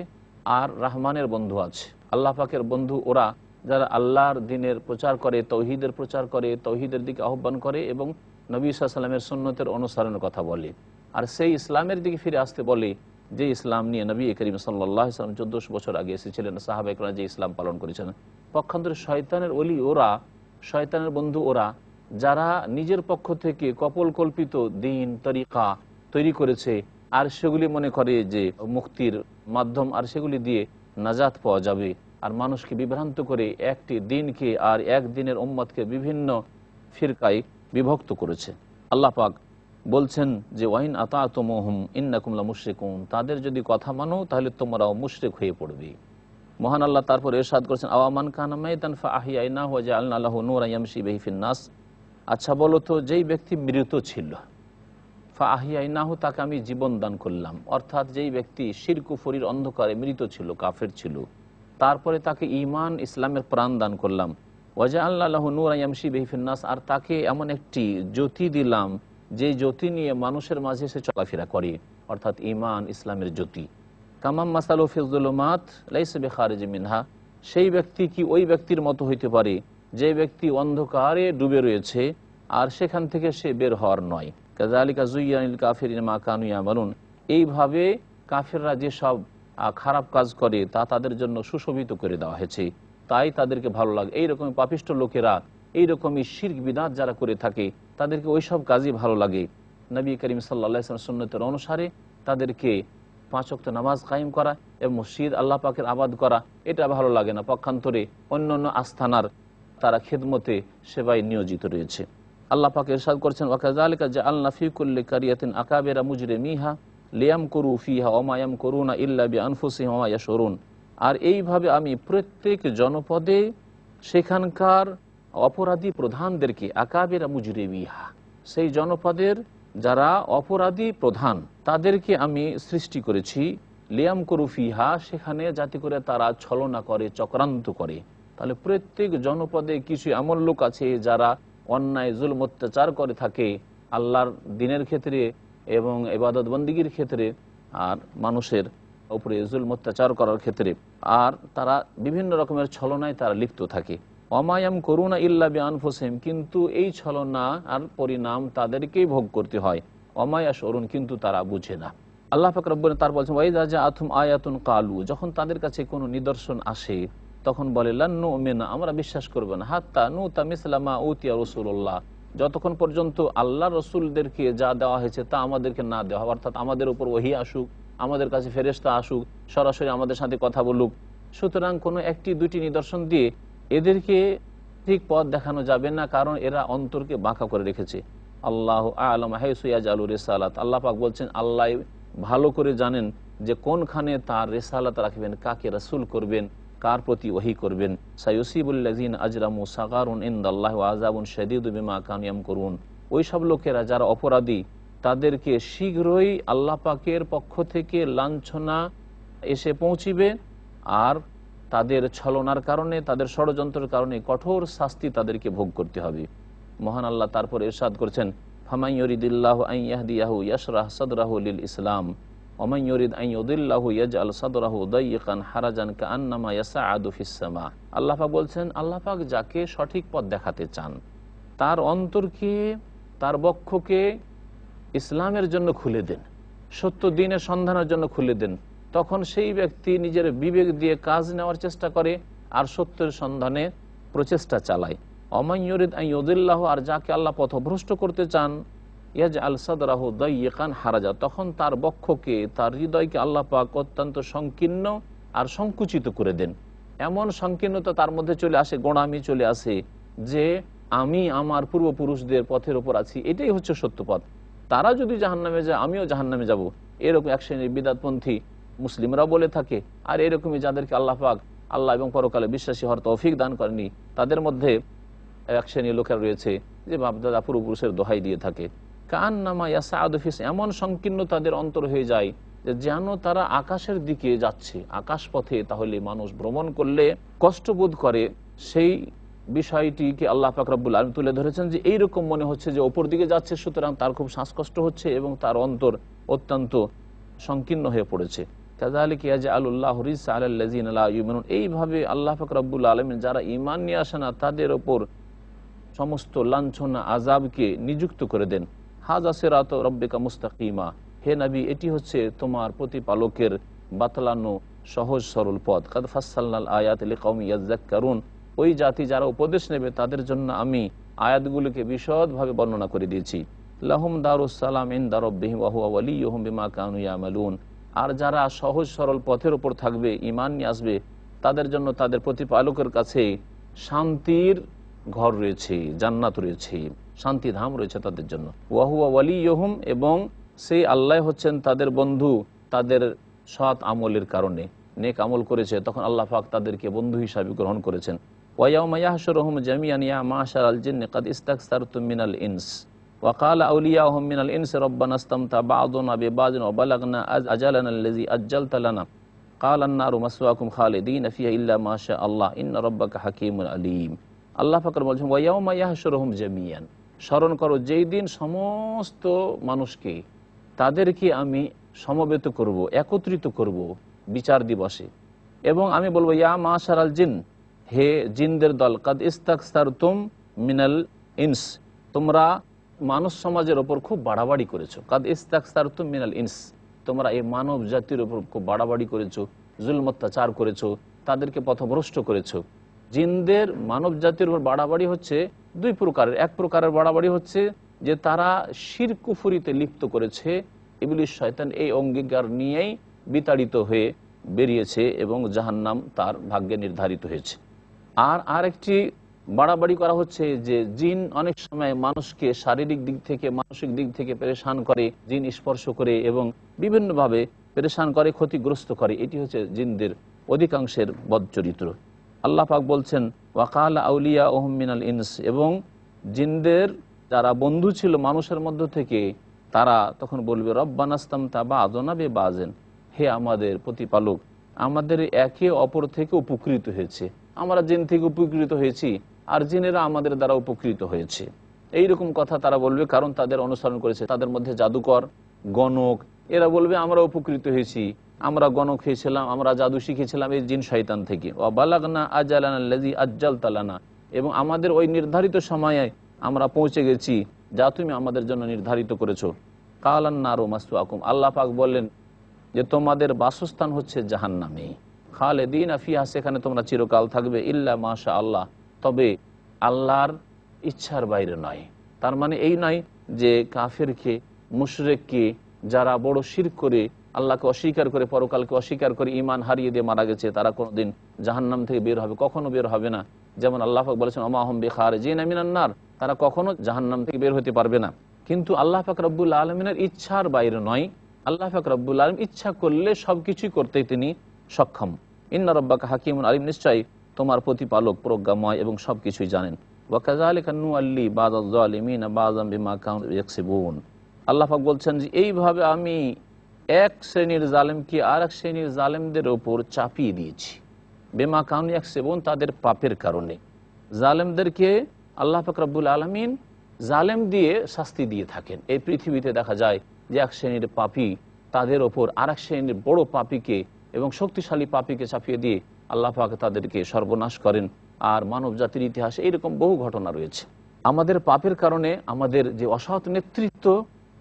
আর রহমানের বন্ধু আছে। আল্লাহ পাকের বন্ধু ওরা যারা আল্লাহর দ্বীনের প্রচার করে, তৌহিদের প্রচার করে, তৌহিদের দিকে আহ্বান করে এবং নবী সাল্লাল্লাহু আলাইহি ওয়াসাল্লামের সুন্নতের অনুসরণের কথা বলে, আর সেই ইসলামের দিকে ফিরে আসতে বলে যে ইসলাম নিয়ে নবী করিম সাল্লাল্লাহু আলাইহি ওয়াসাল্লাম 1400 বছর আগে এসেছিলেন, সাহাবা একরাম যে ইসলাম পালন করেছেন। পক্ষান্তরে শয়তানের ওলি ওরা, শয়তানের বন্ধু ওরা, যারা নিজের পক্ষ থেকে কপোলকল্পিত দ্বীন তরিকা তৈরি করেছে আর সেগুলি মনে করে যে মুক্তির মাধ্যম, আর সেগুলি দিয়ে নাজাত পাওয়া যাবে, আর মানুষকে বিভ্রান্ত করে একটি দিনকে আর এক দিনের উম্মতকে বিভিন্ন ফিরকায় বিভক্ত করেছে। আল্লাহ পাক বলছেন যে ওয়াইন আতাতুমুহুম ইন্নাকুম লামুশরিকুন, তাদের যদি কথা মানো তাহলে তোমরাও মুশরিক হয়ে পড়বে। মহান আল্লাহ তারপর ইরশাদ করেছেন আওয়ামান কানা মাইতান ফাআহইয়ানাহু ওয়া জাআলনা লাহু নূরান ইয়ামশি বিহি ফিন নাস। আচ্ছা বলো তো, যেই ব্যক্তি মৃত ছিল, ফাআহইয়ানাহু, তাকে আমি জীবন দান করলাম, অর্থাৎ যেই ব্যক্তি শিরক কুফরির অন্ধকারে মৃত ছিল, কাফের ছিল, তারপরে তাকে ঈমান ইসলামের প্রাণ দান করলাম, ওয়া জাআলনা লাহু নূরান ইয়ামশি বিহি ফিন নাস, আর তাকে এমন একটি জ্যোতি দিলাম যে জ্যোতি নিয়ে মানুষের মাঝে সে চলাফেরা করে, অর্থাৎ ঈমান ইসলামের জ্যোতি। কামাম মাসালু ফিজ যুলুমাত লাইসা বিখারিজ মিনহা, সেই ব্যক্তি কি ওই ব্যক্তির মতো হইতে পারে যে ব্যক্তি অন্ধকারে ডুবে রয়েছে আর সেখান থেকে সে বের হওয়ার নয়। কাযালিকা যুয়্যিনা কাফিরিনা মা কানু ইয়ামালুন, এইভাবে কাফেররা যে সব খারাপ কাজ করে তা তাদের জন্য সুশোভিত করে দেওয়া হয়েছে, তাই তাদেরকে ভালো লাগে। এইরকম পাপিষ্ট লোকেরা, এইরকমই শিরক বিদআত যারা করে থাকে তাদেরকে ওই সব কাজই ভালো লাগে। নবী করিম সাল্লাল্লাহু আলাইহি ওয়াসাল্লাম সুন্নতের অনুসারে তাদেরকে 5 ওয়াক্ত নামাজ কায়েম করা এবং মসজিদ আল্লাহ পাকের আবাদ করা, এটা ভালো লাগে না। পক্ষান্তরে অন্য অন্য আস্থানার তারা খিদমতে সেবায় নিয়োজিত রয়েছে। আল্লাহ পাক ইরশাদ করেছেন ওয়াকাযালিকা জাআলনা ফি কুল্লি কারিয়াতিন আকাবিরা মুজরিমিহা লিয়ামকুরু ফিহা ওয়া মা ইয়ামকুরুনা ইল্লা বিআনফুসিহিম ওয়া মা ইয়াশউরুন, আর এইভাবে আমি প্রত্যেক জনপদে সেখানকার অপরাধী প্রধানদেরকে, আকাবিরা মুজরিমিহা, সেই জনপদের যারা অপরাধী প্রধান তাদেরকে আমি সৃষ্টি করেছি, লিয়ামকুরু ফিহা, সেখানে যাতে করে তারা ছলনা করে, চক্রান্ত করে। তাহলে প্রত্যেক জনপদে কিছু এমন লোক আছে যারা অন্যায় জুলম অত্যাচার করে থাকে আল্লাহর দ্বীনের ক্ষেত্রে এবং ইবাদত বন্দেগীর ক্ষেত্রে, আর মানুষের উপরে জুলম অত্যাচার করার ক্ষেত্রে, আর তারা বিভিন্ন রকমের ছলনায় তারা লিপ্ত থাকে। ওমা ইয়ামকুরুনা ইল্লা বিআনফুসিহিম, কিন্তু এই ছলনা আর পরিণাম তাদেরকেই ভোগ করতে হয়। ওমা ইয়াশউরুন, কিন্তু তারা বুঝে না। আল্লাহ পাক রব্বুল তার বলছেন ওয়াইযা জাআতুম আয়াতুন কালু, যখন তাদের কাছে কোনো নিদর্শন আসে তখন বলে লান নুমিনা, আমরা বিশ্বাস করব না, হাত্তা নুতা মিসলা মা উতিয়া রাসূলুল্লাহ, যতক্ষণ পর্যন্ত আল্লাহ রসুলদেরকে যা দেওয়া হয়েছে তা আমাদেরকে না দেওয়া, অর্থাৎ আমাদের উপর ওহী আসুক, আমাদের কাছে ফেরেশতা আসুক, সরাসরি আমাদের সাথে কথা বলুক। সুতরাং কোনো একটি দুটি নিদর্শন দিয়ে এদেরকে ঠিক পথ দেখানো যাবে না, কারণ এরা অন্তরকে বাঁকা করে রেখেছে। আল্লাহু আ'লাম হাইসু ইয়াজআলু রিসালাত, আল্লাহ পাক বলছেন আল্লাহ ভালো করে জানেন যে কোনখানে তার রিসালাত রাখবেন, কাকে রাসূল করবেন, কার প্রতি ওহী করবেন। সায়ুসিবুল্লাযিনা আজরামু সাগারুন ইনদাল্লাহি ওয়া আযাবুন শাদীদু বিমা কানু ইয়ামকুরুন, ওই সব লোকেরা যারা অপরাধী তাদেরকে শীঘ্রই আল্লাহ পাকের পক্ষ থেকে লাঞ্ছনা এসে পৌঁছিবে, আর তাদের ছলনার কারণে, তাদের ষড়যন্ত্রের কারণে কঠোর শাস্তি তাদেরকে ভোগ করতে হবে। মহান আল্লাহ তারপর ইরশাদ করেছেন ফামান ইউরিদিল্লাহু আন ইয়াহদিয়াহু ইয়াশরাহ সাদরাহু লিল ইসলাম ওয়া মান ইউরিদ আন ইউদিল্লাহু ইয়াজআল সাদরাহু দায়িকান হারাজান কাআন্নামা ইয়াসআদু ফিস সামা। আল্লাহ পাক বলছেন আল্লাহ পাক যাকে সঠিক পথ দেখাতে চান তার অন্তরকে, তার বক্ষকে ইসলামের জন্য খুলে দেন, সত্য দ্বীনের সন্ধানের জন্য খুলে দেন। তখন সেই ব্যক্তি নিজের বিবেক দিয়ে কাজ নেওয়ার চেষ্টা করে আর সত্যের সন্ধানে প্রচেষ্টা চালায়। ওমান ইউরিদ আন ইউদিল্লাহু, আর যাকে আল্লাহ পথভ্রষ্ট করতে চান, ইয়াজআল সাদরাহু দায়িকান হারাজা, তখন তার বক্ষকে, তার হৃদয়কে আল্লাহ পাক অত্যন্ত সংকীর্ণ আর সংকুচিত করে দেন। এমন সংকীর্ণতা তার মধ্যে চলে আসে, গোঁড়ামি চলে আসে যে আমি আমার পূর্বপুরুষদের পথের ওপর আছি, এটাই হচ্ছে সত্য পথ। তারা যদি জাহান্নামে যায় আমিও জাহান্নামে যাব, এরকম এক শ্রেণীর বিদআতপন্থী মুসলিমরা বলে থাকে। আর এরকমই যাদেরকে আল্লাহ পাক আল্লাহ এবং পরকালে বিশ্বাসী হওয়ার তৌফিক দান করেনি, তাদের মধ্যে এক শ্রেণীর লোকেরা রয়েছে যে বাপদাদা পূর্বপুরুষের দোহাই দিয়ে থাকে। কান্নামা ইয়াসআদু ফিস, এমন সংকীর্ণ তাদের অন্তর হয়ে যায় যে যেন তারা আকাশের দিকে যাচ্ছে, আকাশ পথে তাহলে মানুষ ভ্রমণ করলে কষ্ট বোধ করে, সেই বিষয়টিকে আল্লাহ পাক রব্বুল আলামিন তুলে ধরেছেন যে এইরকম মনে হচ্ছে যে ওপর দিকে যাচ্ছে, সুতরাং তার খুব শ্বাসকষ্ট হচ্ছে এবং তার অন্তর অত্যন্ত সংকীর্ণ হয়ে পড়েছে। কাযালিকা ইয়াজআলুল্লাহু রিজসা আলাল্লাযিনা লা ইউমিনুন, এইভাবে আল্লাহ পাক রব্বুল আলামিন যারা ঈমান নিয়ে আসে না তাদের ওপর সমস্ত লাঞ্ছনা আযাবকে নিযুক্ত করে দেন। হাযা সিরাতু রাব্বিকা মুস্তাকিমা, হে নবী এটি হচ্ছে তোমার প্রতিপালকের বাতলানো সহজ সরল পথ। কাদ ফাসসালনাল আয়াতি লিকাউমি ইয়াযাক্কারুন, ওই জাতি যারা উপদেশ নেবে তাদের জন্য আমি আয়াতগুলোকে বিশদভাবে বর্ণনা করে দিয়েছি। লাহুম দারুস সালাম ইনদা রাব্বিহিম ওয়া হুয়া ওয়ালিয়ুহুম বিমা কানু ইয়ামালুন, আর যারা সহজ সরল পথের উপর থাকবে, ঈমান নিয়ে আসবে, তাদের জন্য তাদের প্রতিপালকের কাছে শান্তির ঘর রয়েছে, জান্নাত রয়েছে, শান্তিধাম রয়েছে তাদের জন্য। ওয়া হুয়া ওয়ালিয়ুহুম, এবং সেই আল্লাহ হচ্ছেন তাদের বন্ধু, তাদের সৎ আমলের কারণে নেক আমল করেছে তখন আল্লাহ পাক তাদেরকে বন্ধু হিসাবে গ্রহণ করেছেন। ওয়া ইয়াউমা ইয়াহশুরুহুম জামিআন ইয়া মাশারাল জিন্নি কাদ ইস্তাকসারতুম মিনাল ইনস ওয়া ক্বালা আউলিয়াহুম মিনাল ইনস রাব্বানা ইসতামতা বা'দুনা বিবা'দিন ওয়া বালাগনা আজালানা আল্লাযী আজ্জালতা লানা ক্বালা আন-নারু মাসওয়াকুম খালিদিনা ফিহা ইল্লা মা শা আল্লাহ ইন্না রাব্বাকা হাকীমুন আলীম। আল্লাহ পাক বলেছেন ওয়া ইয়াউমা ইয়াহশুরুহুম জামিআন, স্মরণ করো যেই দিন সমস্ত মানুষকে তাদেরকে আমি সমবেত করব, একত্রিত করব বিচার দিবসে, এবং আমি বলবো ইয়া মাশারাল জিন, হে জিনদের দল, কাদ ইস্তাকসারতুম মিনাল ইনস, তোমরা মানুষ সমাজের ওপর খুব বাড়াবাড়ি করেছো। কাদ ইস্তাকসারতুম মিনাল ইনস, তোমরা এই মানব জাতির ওপর খুব বাড়াবাড়ি করেছো, জুলম অত্যাচার করেছো, তাদেরকে পথভ্রষ্ট করেছো। জিনদের মানব জাতির উপর বাড়াবাড়ি হচ্ছে দুই প্রকারের। এক প্রকারের বাড়াবাড়ি হচ্ছে যে তারা শিরক কুফরিতে লিপ্ত করেছে, ইবলিস শয়তান এই অঙ্গীকার নিয়েই বিতাড়িত হয়ে বেরিয়েছে এবং জাহান্নাম তার ভাগ্যে নির্ধারিত হয়েছে। আর আরেকটি বাড়াবাড়ি করা হচ্ছে যে জিন অনেক সময় মানুষকে শারীরিক দিক থেকে মানসিক দিক থেকে পেরেশান করে, জিন স্পর্শ করে এবং বিভিন্নভাবে পেরেশান করে, ক্ষতিগ্রস্ত করে। এটি হচ্ছে জিনদের অধিকাংশের বদচরিত্র। আল্লাহ পাক বলছেন ওয়াকালা আউলিয়া ওহুম মিনাল ইনস, এবং জিনদের যারা বন্ধু ছিল মানুষের মধ্য থেকে তারা তখন বলবে রব্বানাস্তামতা বা'দুনা বিবা'দিন, হে আমাদের প্রতিপালক, আমাদের একে অপর থেকে উপকৃত হয়েছে, আমরা জিন থেকে উপকৃত হয়েছি আর জিনেরা আমাদের দ্বারা উপকৃত হয়েছে। এইরকম কথা তারা বলবে, কারণ তাদের অনুসরণ করেছে। তাদের মধ্যে জাদুকর, গণক, এরা বলবে আমরা উপকৃত হয়েছি, আমরা গণক হয়েছিলাম, আমরা জাদু শিখেছিলাম এই জিন শয়তান থেকে। ওয়া বালাগনা আজালানা আল্লাযী আজ্জালতা লানা, এবং আমাদের ওই নির্ধারিত সময়ে আমরা পৌঁছে গেছি যা তুমি আমাদের জন্য নির্ধারিত করেছো। কালান নারু মাসওয়াকুম, আল্লাহ পাক বললেন যে তোমাদের বাসস্থান হচ্ছে জাহান্নামে, খালিদিনা ফিহা, সেখানে তোমরা চিরকাল থাকবে, ইল্লা মা শা আল্লাহ, তবে আল্লাহর ইচ্ছার বাইরে নয়। তার মানে এই নয় যে কাফেরকে, মুশরিককে, যারা বড় শিরক করে, আল্লাহকে অস্বীকার করে, পরকালকে অস্বীকার করে ঈমান হারিয়ে দিয়ে মারা গেছে, তারা কোনোদিন জাহান্নাম থেকে বের হবে, কখনো বের হবে না। যেমন আল্লাহ পাক বলেছেন ওমা হুম বিখারিজিনা মিনান নার, তারা কখনো জাহান্নাম থেকে বের হতে পারবে না। কিন্তু আল্লাহ পাক রব্বুল আলামিনের ইচ্ছার বাইরে নয়। আল্লাহ পাক রব্বুল আলামিন ইচ্ছা করলে সবকিছুই করতে তিনি সক্ষম। ইন্না রাব্বাকা হাকীমুন আলীম, নিশ্চয়ই তোমার প্রতিপালক প্রজ্ঞাময় এবং সবকিছুই জানেন। ওয়া কাযালিকা নুআল্লি বাযাল যালিমিনা বাযাম বিমা কানু ইয়াকসিবুন, আল্লাহ পাক বলছেন যে এইভাবে আমি এক শ্রেণীর জালেমকে আর এক শ্রেণীর জালেমদের ওপর চাপিয়ে দিয়েছি, বিমা কানু ইয়াকসিবুন, তাদের পাপের কারণে। জালেমদেরকে আল্লাহ পাক রব্বুল আলামিন জালেম দিয়ে শাস্তি দিয়ে থাকেন। এই পৃথিবীতে দেখা যায় যে এক শ্রেণীর পাপী তাদের ওপর আর এক শ্রেণীর বড় পাপীকে এবং শক্তিশালী পাপীকে চাপিয়ে দিয়ে আল্লাহ পাক তাদেরকে সর্বনাশ করেন। আর মানব জাতির ইতিহাসে এইরকম বহু ঘটনা রয়েছে। আমাদের পাপের কারণে আমাদের যে অসৎ নেতৃত্ব,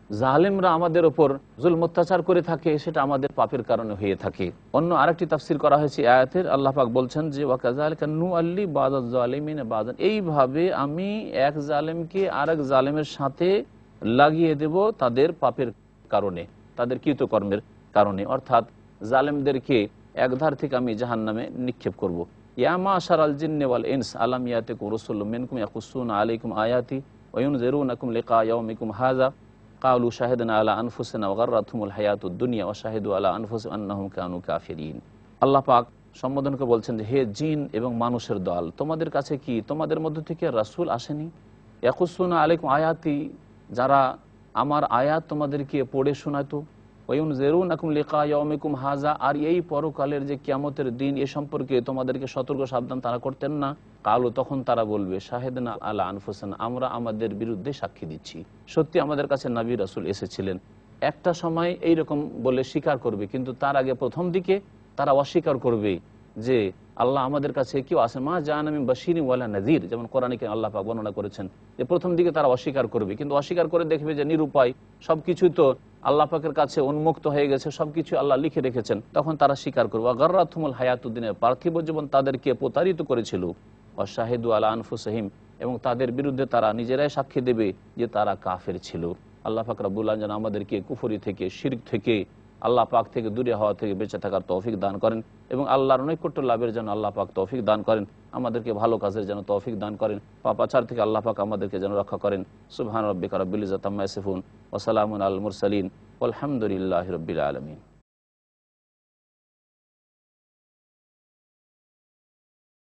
জালেমরা আমাদের ওপর জুলম অত্যাচার করে থাকে, সেটা আমাদের পাপের কারণে হয়ে থাকে। অন্য আরেকটি তাফসীর করা হয়েছে আয়াতের, আল্লাহ পাক বলছেন যে ওয়া কাযালিকা নুআল্লি বাযাল যালিমিনা বাযান, এইভাবে আমি এক জালেমকে আরেক জালেমের সাথে লাগিয়ে দেব তাদের পাপের কারণে, তাদের কৃতকর্মের কারণে। অর্থাৎ জালেমদেরকে একধার থেকে আমি জাহান্নামে নিক্ষেপ করব। ইয়া মাশারাল জিন্নি ওয়াল ইনস আলাম ইয়াতিকুম রাসূলুম মিনকুম ইয়াকুসুনা আলাইকুম আয়াতি ওয়া ইউনজিরুনাকুম লিকা ইয়াউমিকুম হাযা ক্বালু শাহিদনা আলা আনফুসিনা ওয়া গাররাতহুমুল হায়াতুদ দুনিয়া ওয়া শাহিদু আলা আনফুসিহিম আন্নাহুম কানু কাফিরিন। আল্লাহ পাক সম্বোধনকে বলছেন যে হে জিন এবং মানুষের দল, তোমাদের কাছে কি তোমাদের মধ্য থেকে রাসূল আসেনি? ইয়াকুসুনা আলাইকুম আয়াতি, যারা আমার আয়াত তোমাদেরকে পড়ে শোনাতো, ওয়ায়ুনজিরুনাকুম লিকা ইয়াউমিকুম হাযা, আর এই পরকালের যে কিয়ামতের দিন এ সম্পর্কে তোমাদেরকে সতর্ক সাবধান তারা করতেন না। কালু, তখন তারা বলবে, শাহেদনা আলা আনফুসিনা, আমরা আমাদের বিরুদ্ধে সাক্ষী দিচ্ছি, সত্যি আমাদের কাছে নবী রাসূল এসেছিলেন। একটা সময় এইরকম বলে স্বীকার করবে, কিন্তু তার আগে প্রথম দিকে তারা অস্বীকার করবে যে আল্লাহ আমাদের কাছে কেউ আসেন, মা জান আমি বাশির ওয়ালা নাযির, যেমন কোরআনে আল্লাহ পাক বর্ণনা করেছেন যে প্রথম দিকে তারা অস্বীকার করবে, কিন্তু অস্বীকার করে দেখবে যে নিরুপায়, সবকিছু তো আল্লাহ পাকের কাছে উন্মুক্ত হয়ে গেছে, সবকিছু আল্লাহ লিখে রেখেছেন, তখন তারা স্বীকার করবে। গাররাতুমুল হায়াতুদ্দিনের পার্থিব জীবন তাদেরকে প্রতারিত করেছিল। ওয়াশাহিদু আলা আনফুসিহিম, এবং তাদের বিরুদ্ধে তারা নিজেরাই সাক্ষী দেবে যে তারা কাফের ছিল। আল্লাহ পাক রব্বুল আলামিন যেন আমাদেরকে কুফরি থেকে, শিরক থেকে, আল্লাহ পাক থেকে দূরে হওয়া থেকে বেঁচে থাকার তৌফিক দান করেন, এবং আল্লাহর নৈকট্য লাভের জন্য আল্লাহ পাক তৌফিক দান করেন, আমাদেরকে ভালো কাজের যেন তৌফিক দান করেন, পাপাচার থেকে আল্লাহ পাক আমাদেরকে যেন রক্ষা করেন। সুবহান রাব্বিকা রাব্বিল ইজ্জাতি আম্মা ইয়াসিফুন ওয়া সালামুন আলাল মুরসালিন ওয়ালহামদুলিল্লাহি রাব্বিল আলামিন।